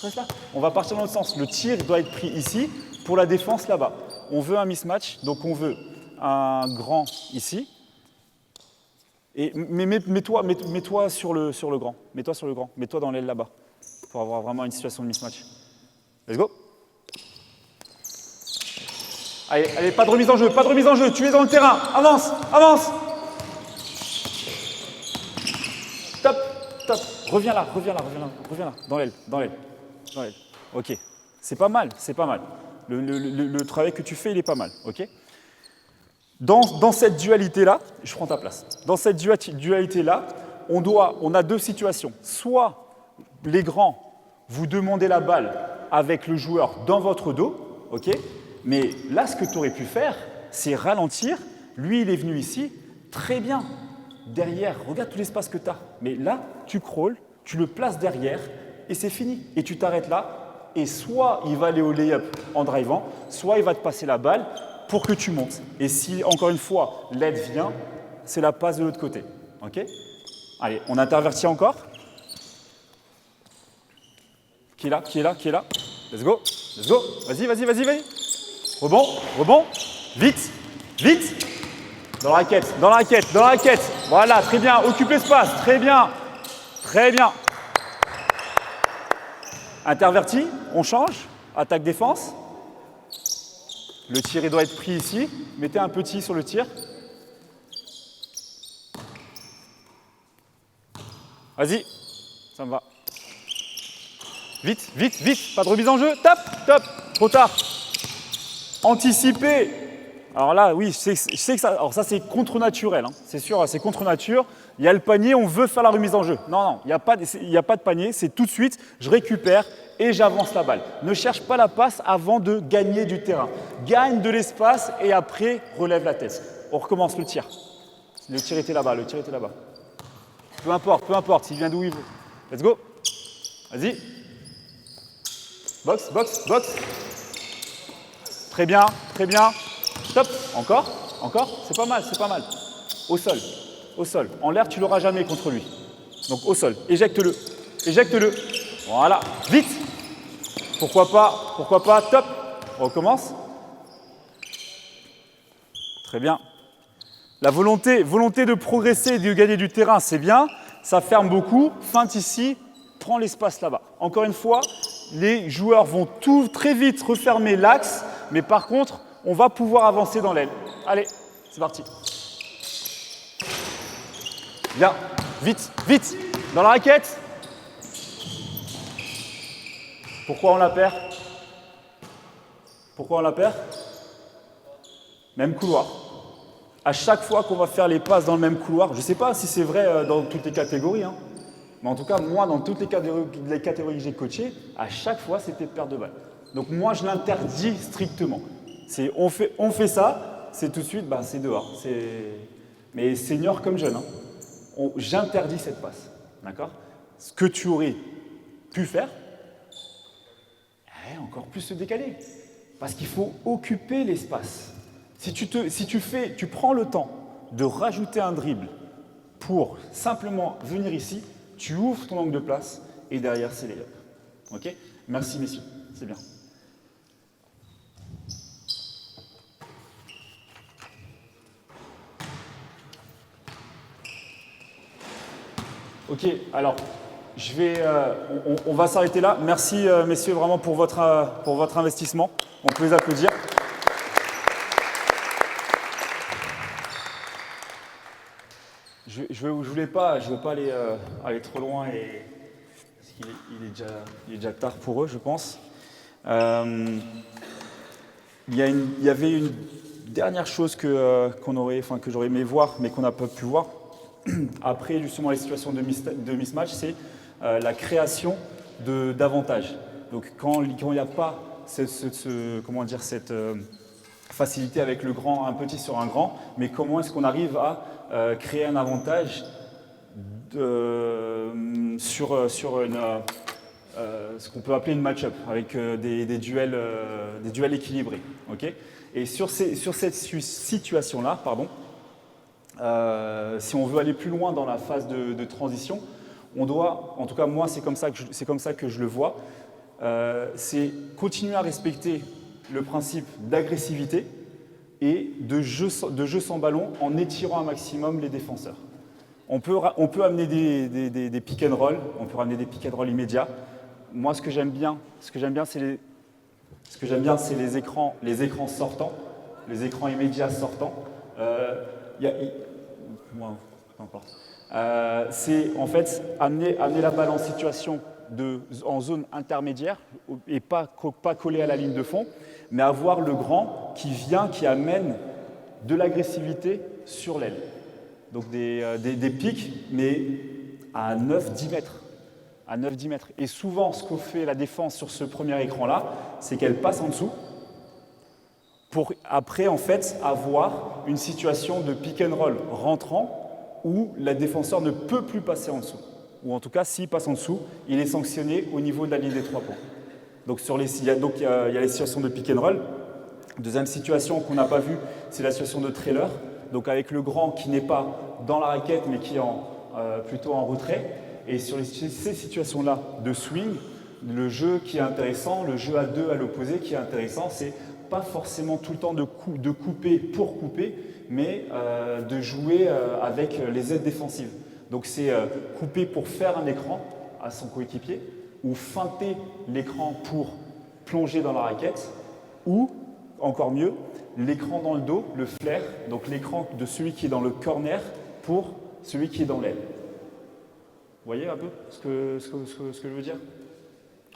On va partir dans l'autre sens. Le tir doit être pris ici pour la défense là-bas. On veut un mismatch, donc on veut un grand ici. Mais mets-toi sur le grand. Mets-toi dans l'aile là-bas. Pour avoir vraiment une situation de mismatch. Let's go. Allez, pas de remise en jeu. Tu es dans le terrain. Avance. Top. Reviens là. Dans l'aile. Ok. C'est pas mal. Le travail que tu fais, il est pas mal. Ok. Dans cette dualité-là, je prends ta place. Dans cette dualité-là, on a 2 situations. Soit les grands, vous demandez la balle avec le joueur dans votre dos, ok, Mais là, ce que tu aurais pu faire, c'est ralentir. Lui, il est venu ici, très bien. Derrière, regarde tout l'espace que tu as. Mais là, tu crawls, tu le places derrière et c'est fini. Et tu t'arrêtes là. Et soit il va aller au lay-up en drivant, soit il va te passer la balle pour que tu montes. Et si, encore une fois, l'aide vient, c'est la passe de l'autre côté. OK? Allez, on intervertit encore. Qui est là? Qui est là? Qui est là? Let's go. Let's go. Vas-y, vas-y, vas-y, vas-y. Rebond, rebond. Vite, vite. Dans la raquette, dans la raquette, dans la raquette. Voilà, très bien. Occupe l'espace. Très bien. Très bien. Interverti, on change. Attaque-défense. Le tir, il doit être pris ici. Mettez un petit sur le tir. Vas-y, ça me va. Vite, vite, vite. Pas de remise en jeu. Top, top. Trop tard. Anticiper. Alors là, oui, je sais que ça, alors ça c'est contre-naturel, hein. C'est sûr, c'est contre-nature. Il y a le panier, on veut faire la remise en jeu. Non, non, il n'y a pas de panier, c'est tout de suite, je récupère et j'avance la balle. Ne cherche pas la passe avant de gagner du terrain. Gagne de l'espace et après, relève la tête. On recommence le tir. Le tir était là-bas, le tir était là-bas. Peu importe, s'il vient d'où il veut. Let's go. Vas-y. Box, box, box. Très bien, très bien. Stop. Encore, encore. C'est pas mal, c'est pas mal. Au sol, au sol. En l'air, tu l'auras jamais contre lui. Donc au sol. Éjecte-le. Éjecte-le. Voilà. Vite. Pourquoi pas. Top. On recommence. Très bien. La volonté de progresser et de gagner du terrain, c'est bien. Ça ferme beaucoup. Feinte ici. Prends l'espace là-bas. Encore une fois, les joueurs vont très vite refermer l'axe. Mais par contre, on va pouvoir avancer dans l'aile. Allez, c'est parti. Bien, vite, vite, dans la raquette. Pourquoi on la perd? Pourquoi on la perd? Même couloir. À chaque fois qu'on va faire les passes dans le même couloir, je ne sais pas si c'est vrai dans toutes les catégories, hein, mais en tout cas, moi, dans toutes les catégories que j'ai coachées, à chaque fois, c'était perte de balle. Donc moi, je l'interdis strictement. On fait ça, c'est tout de suite, c'est dehors. Mais senior comme jeune, hein. J'interdis cette passe. D'accord? Ce que tu aurais pu faire, encore plus se décaler. Parce qu'il faut occuper l'espace. Si tu prends le temps de rajouter un dribble pour simplement venir ici, tu ouvres ton angle de place et derrière, c'est les lay-up. OK? Merci, messieurs. C'est bien. Ok, alors, on va s'arrêter là. Merci, messieurs, vraiment pour votre investissement. On peut les applaudir. Je voulais pas aller trop loin parce qu'il est déjà tard pour eux, je pense. Il y avait une dernière chose que j'aurais aimé voir, mais qu'on n'a pas pu voir. Après, justement, les situations de mismatch, c'est la création d'avantages. Donc, quand il n'y a pas cette facilité avec un petit sur un grand, mais comment est-ce qu'on arrive à créer un avantage sur ce qu'on peut appeler une match-up, avec des duels équilibrés. Okay, et sur cette situation-là, si on veut aller plus loin dans la phase de transition, on doit, en tout cas moi c'est comme ça que je le vois, c'est continuer à respecter le principe d'agressivité et de jeu sans ballon en étirant un maximum les défenseurs. On peut amener des pick and roll, on peut ramener des pick and roll immédiats. Moi ce que j'aime bien c'est les écrans sortants, les écrans immédiats sortants. C'est en fait amener la balle en situation en zone intermédiaire et pas coller à la ligne de fond, mais avoir le grand qui amène de l'agressivité sur l'aile. Donc des pics, mais à 9-10 mètres. À 9-10 mètres. Et souvent, ce que fait la défense sur ce premier écran-là, c'est qu'elle passe en dessous pour après en fait avoir une situation de pick and roll rentrant où le défenseur ne peut plus passer en dessous. Ou en tout cas, s'il passe en dessous, il est sanctionné au niveau de la ligne des 3 points. Donc il y a les situations de pick and roll. Deuxième situation qu'on n'a pas vue, c'est la situation de trailer. Donc avec le grand qui n'est pas dans la raquette mais qui est plutôt en retrait. Et sur ces situations-là de swing, le jeu qui est intéressant, le jeu à deux à l'opposé qui est intéressant, c'est pas forcément tout le temps de couper pour couper, mais de jouer avec les aides défensives. Donc c'est couper pour faire un écran à son coéquipier, ou feinter l'écran pour plonger dans la raquette, ou, encore mieux, l'écran dans le dos, le flair, donc l'écran de celui qui est dans le corner pour celui qui est dans l'aile. Vous voyez un peu ce que je veux dire?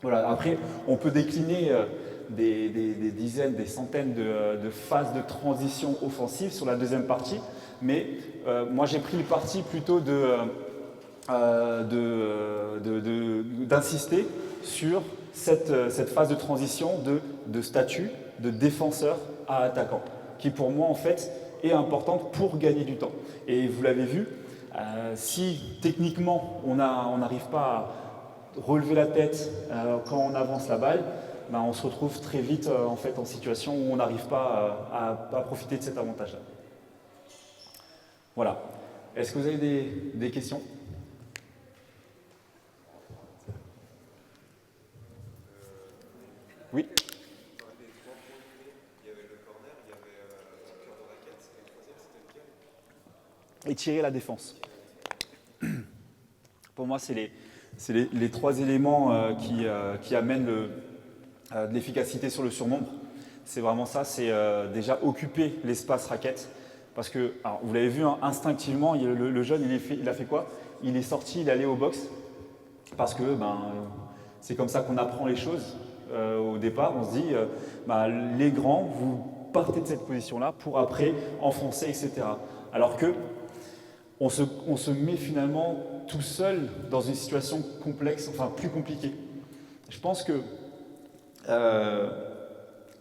Voilà. Après, on peut décliner des dizaines, des centaines de phases de transition offensive sur la deuxième partie, mais moi j'ai pris le parti plutôt d'insister sur cette phase de transition de statut de défenseur à attaquant, qui pour moi en fait est importante pour gagner du temps. Et vous l'avez vu, si techniquement on n'arrive pas à relever la tête quand on avance la balle, ben on se retrouve très vite en fait en situation où on n'arrive pas à profiter de cet avantage-là. Voilà. Est-ce que vous avez des questions? Oui. Et tirer la défense. Pour moi, c'est les trois éléments qui amènent de l'efficacité sur le surnombre. C'est vraiment ça, c'est déjà occuper l'espace raquette. Parce que, alors, vous l'avez vu, hein, instinctivement, le jeune, il a fait quoi? Il est sorti, il est allé au box. Parce que c'est comme ça qu'on apprend les choses. Au départ, on se dit, les grands, vous partez de cette position-là pour après enfoncer, etc. Alors que on se met finalement tout seul dans une situation complexe, enfin plus compliquée. Je pense que,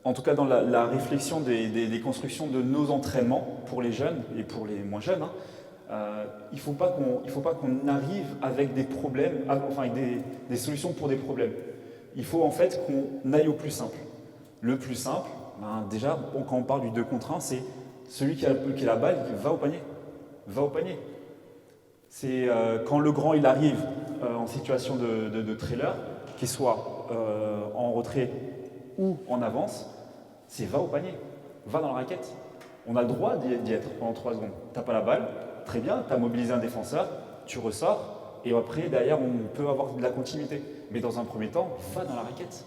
en tout cas dans la réflexion des constructions de nos entraînements pour les jeunes et pour les moins jeunes, il ne faut pas qu'on arrive avec des problèmes, enfin avec des solutions pour des problèmes. Il faut en fait qu'on aille au plus simple. Le plus simple, déjà, quand on parle du 2 contre 1, c'est celui qui a la balle, qui va au panier. Va au panier. C'est quand le grand il arrive en situation de trailer, qu'il soit en retrait ou en avance, c'est va au panier, va dans la raquette. On a le droit d'y être pendant 3 secondes. Tu n'as pas la balle, très bien, tu as mobilisé un défenseur, tu ressors, et après, derrière, on peut avoir de la continuité. Mais dans un premier temps, va dans la raquette.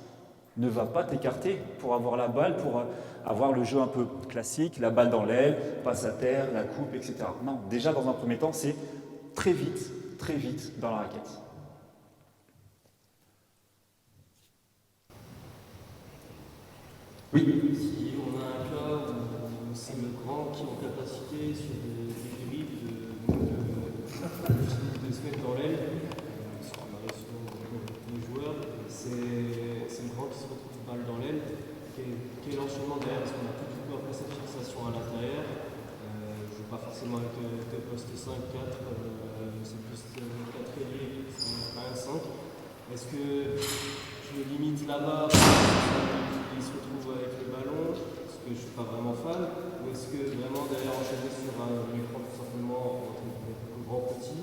Ne va pas t'écarter pour avoir la balle, pour avoir le jeu un peu classique, la balle dans l'aile, passe à terre, la coupe, etc. Non, déjà dans un premier temps, c'est très vite dans la raquette. Oui. Si on a un cas où c'est le grand qui est en capacité sur des dribbles de se mettre dans l'aile, sur la réaction des joueurs, c'est le grand qui se retrouve balle dans l'aile. Quel est l'enchaînement derrière? Est-ce qu'on a tout du coup après cette fixation à l'intérieur? Je ne joue pas forcément avec le poste 5-4, c'est plus 4 ailiers, 1-5. Est-ce que je limite là-bas, il se retrouve avec le ballon, parce que je ne suis pas vraiment fan, ou est-ce que vraiment derrière enchaîner sur un écran tout simplement entre grand petit,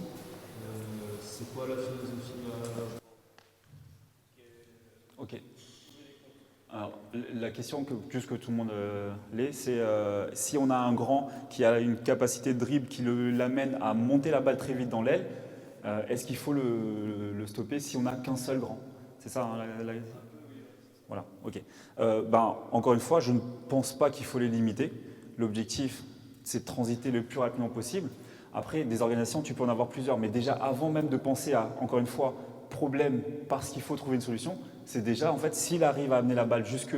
c'est quoi la philosophie Ok. Alors, la question que tout le monde l'est, c'est si on a un grand qui a une capacité de dribble qui l'amène à monter la balle très vite dans l'aile, est-ce qu'il faut le stopper si on n'a qu'un seul grand? C'est ça, hein, Voilà, ok. Encore une fois, je ne pense pas qu'il faut les limiter. L'objectif, c'est de transiter le plus rapidement possible. Après, des organisations, tu peux en avoir plusieurs, mais déjà avant même de penser à, encore une fois, problème parce qu'il faut trouver une solution, c'est déjà, en fait, s'il arrive à amener la balle jusque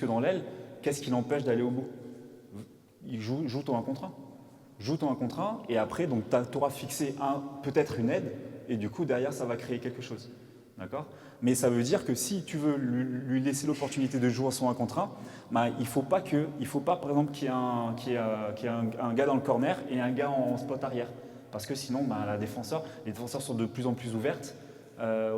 dans l'aile, qu'est-ce qui l'empêche d'aller au bout? Il joue ton 1 contre 1. Joue ton 1 contre 1, et après, tu auras fixé peut-être une aide, et du coup, derrière, ça va créer quelque chose. D'accord? Mais ça veut dire que si tu veux lui laisser l'opportunité de jouer son 1 contre 1, bah, il ne faut pas, par exemple, qu'il y ait un gars dans le corner et un gars en spot arrière. Parce que sinon, bah, les défenseurs sont de plus en plus ouvertes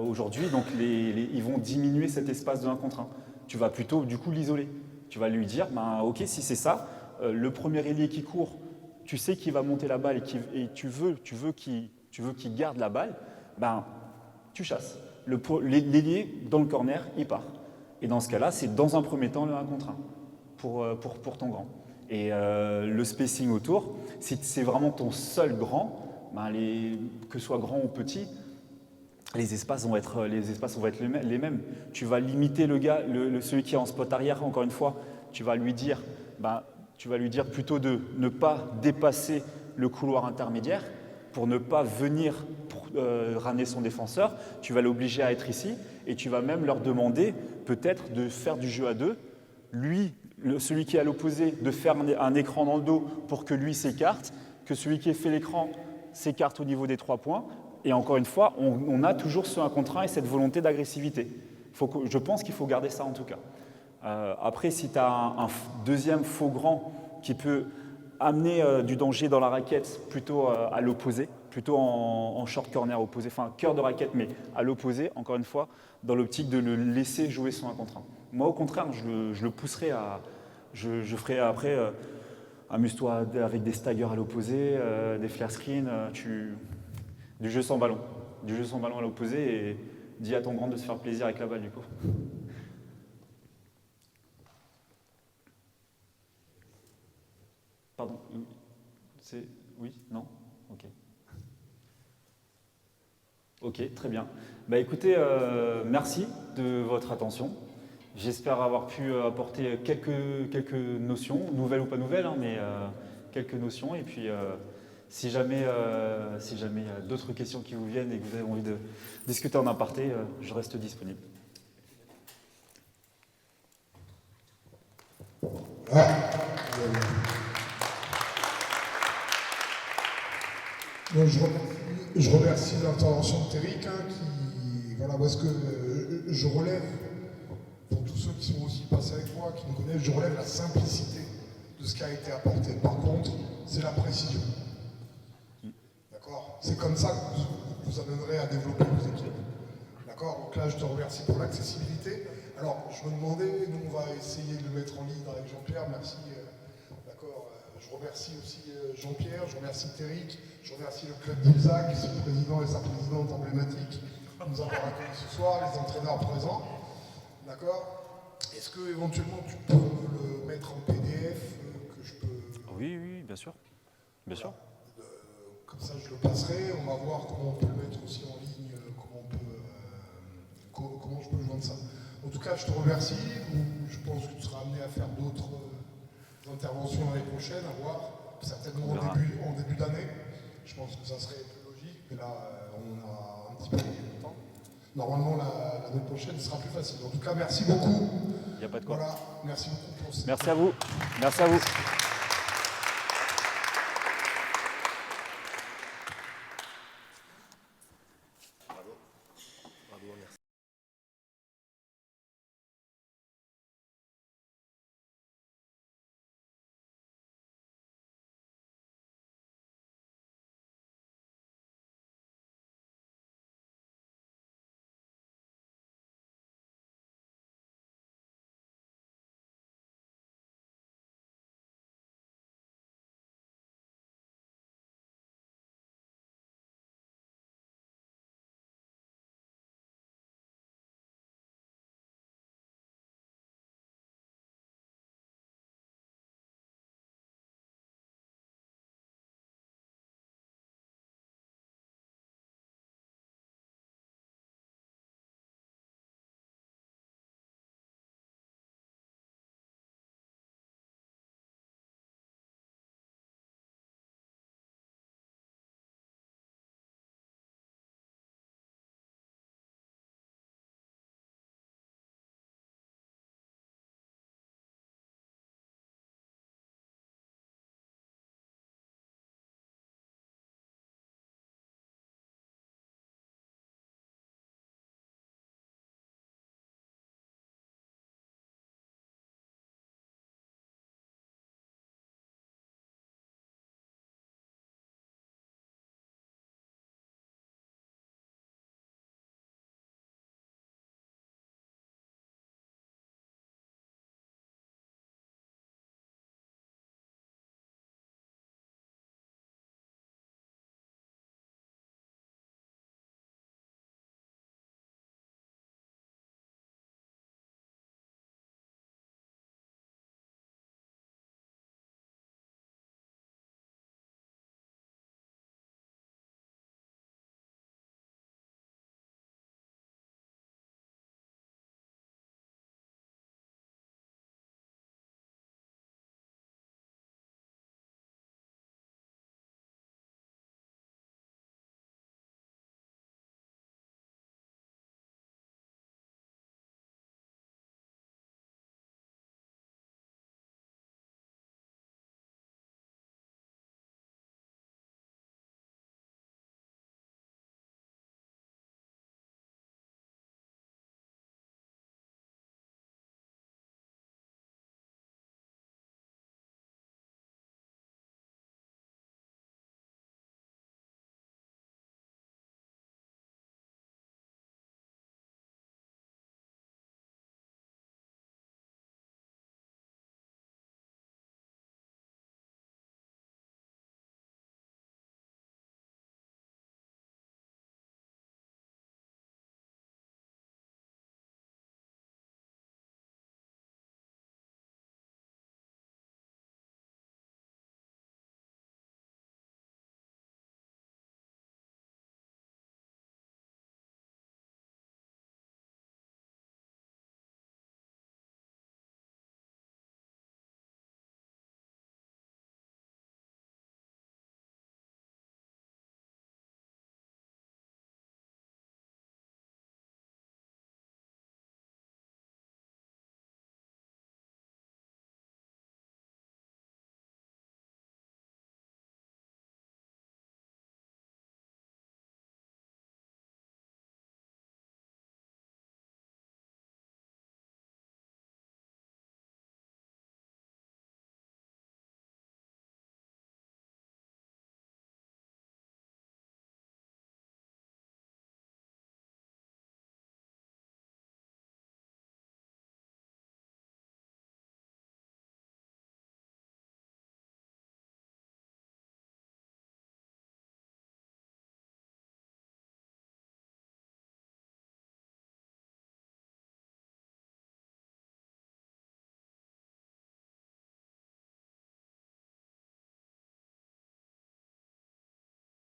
aujourd'hui, donc ils vont diminuer cet espace de 1 contre 1. Tu vas plutôt, du coup, l'isoler. Tu vas lui dire, bah, ok, si c'est ça, le premier ailier qui court, tu sais qu'il va monter la balle et tu veux qu'il garde la balle, ben, tu chasses. L'ailier dans le corner, il part. Et dans ce cas-là, c'est dans un premier temps le 1 contre 1 pour ton grand. Et le spacing autour, si c'est vraiment ton seul grand, ben que ce soit grand ou petit, les espaces vont être les mêmes. Tu vas limiter le gars, celui qui est en spot arrière, encore une fois, tu vas lui dire plutôt de ne pas dépasser le couloir intermédiaire pour ne pas venir ramener son défenseur. Tu vas l'obliger à être ici et tu vas même leur demander peut-être de faire du jeu à deux. Lui, celui qui est à l'opposé, de faire un écran dans le dos pour que lui s'écarte, que celui qui a fait l'écran s'écarte au niveau des 3 points. Et encore une fois, on a toujours ce 1 contre 1 et cette volonté d'agressivité. Je pense qu'il faut garder ça en tout cas. Après, si tu as un deuxième faux grand qui peut amener du danger dans la raquette plutôt à l'opposé, plutôt en short corner opposé, enfin cœur de raquette mais à l'opposé, encore une fois, dans l'optique de le laisser jouer son 1 contre 1. Moi au contraire, je le pousserai à... Je ferai après, amuse-toi avec des staggers à l'opposé, des flare screens, du jeu sans ballon. Du jeu sans ballon à l'opposé et dis à ton grand de se faire plaisir avec la balle du coup. Pardon, c'est... Oui? Non? Ok. Ok, très bien. Bah écoutez, merci de votre attention. J'espère avoir pu apporter quelques notions, nouvelles ou pas nouvelles, hein, mais quelques notions. Et puis, si jamais il y a d'autres questions qui vous viennent et que vous avez envie de discuter en aparté, je reste disponible. Donc, je remercie l'intervention de Terric, parce que je relève, pour tous ceux qui sont aussi passés avec moi, qui me connaissent, je relève la simplicité de ce qui a été apporté. Par contre, c'est la précision. D'accord? C'est comme ça que vous amènerez à développer vos équipes. D'accord? Donc là, je te remercie pour l'accessibilité. Alors, je me demandais, nous, on va essayer de le mettre en ligne avec Jean-Pierre. Merci. D'accord? Je remercie aussi Jean-Pierre, je remercie Terric, je remercie le club d'Ilzac, son président et sa présidente emblématique, de nous avoir accueillis ce soir, les entraîneurs présents. D'accord? Est-ce que éventuellement tu peux me le mettre en PDF que je peux... Oui, bien sûr. Bien sûr. Comme ça, je le passerai. On va voir comment on peut le mettre aussi en ligne, comment je peux joindre ça. En tout cas, je te remercie. Je pense que tu seras amené à faire d'autres interventions l'année prochaine, à voir, certainement en début d'année. Je pense que ça serait plus logique, mais là, on a un petit peu de temps. Normalement, l'année prochaine sera plus facile. En tout cas, merci beaucoup. Il n'y a pas de quoi. Voilà, merci beaucoup pour Merci à vous. Merci à vous.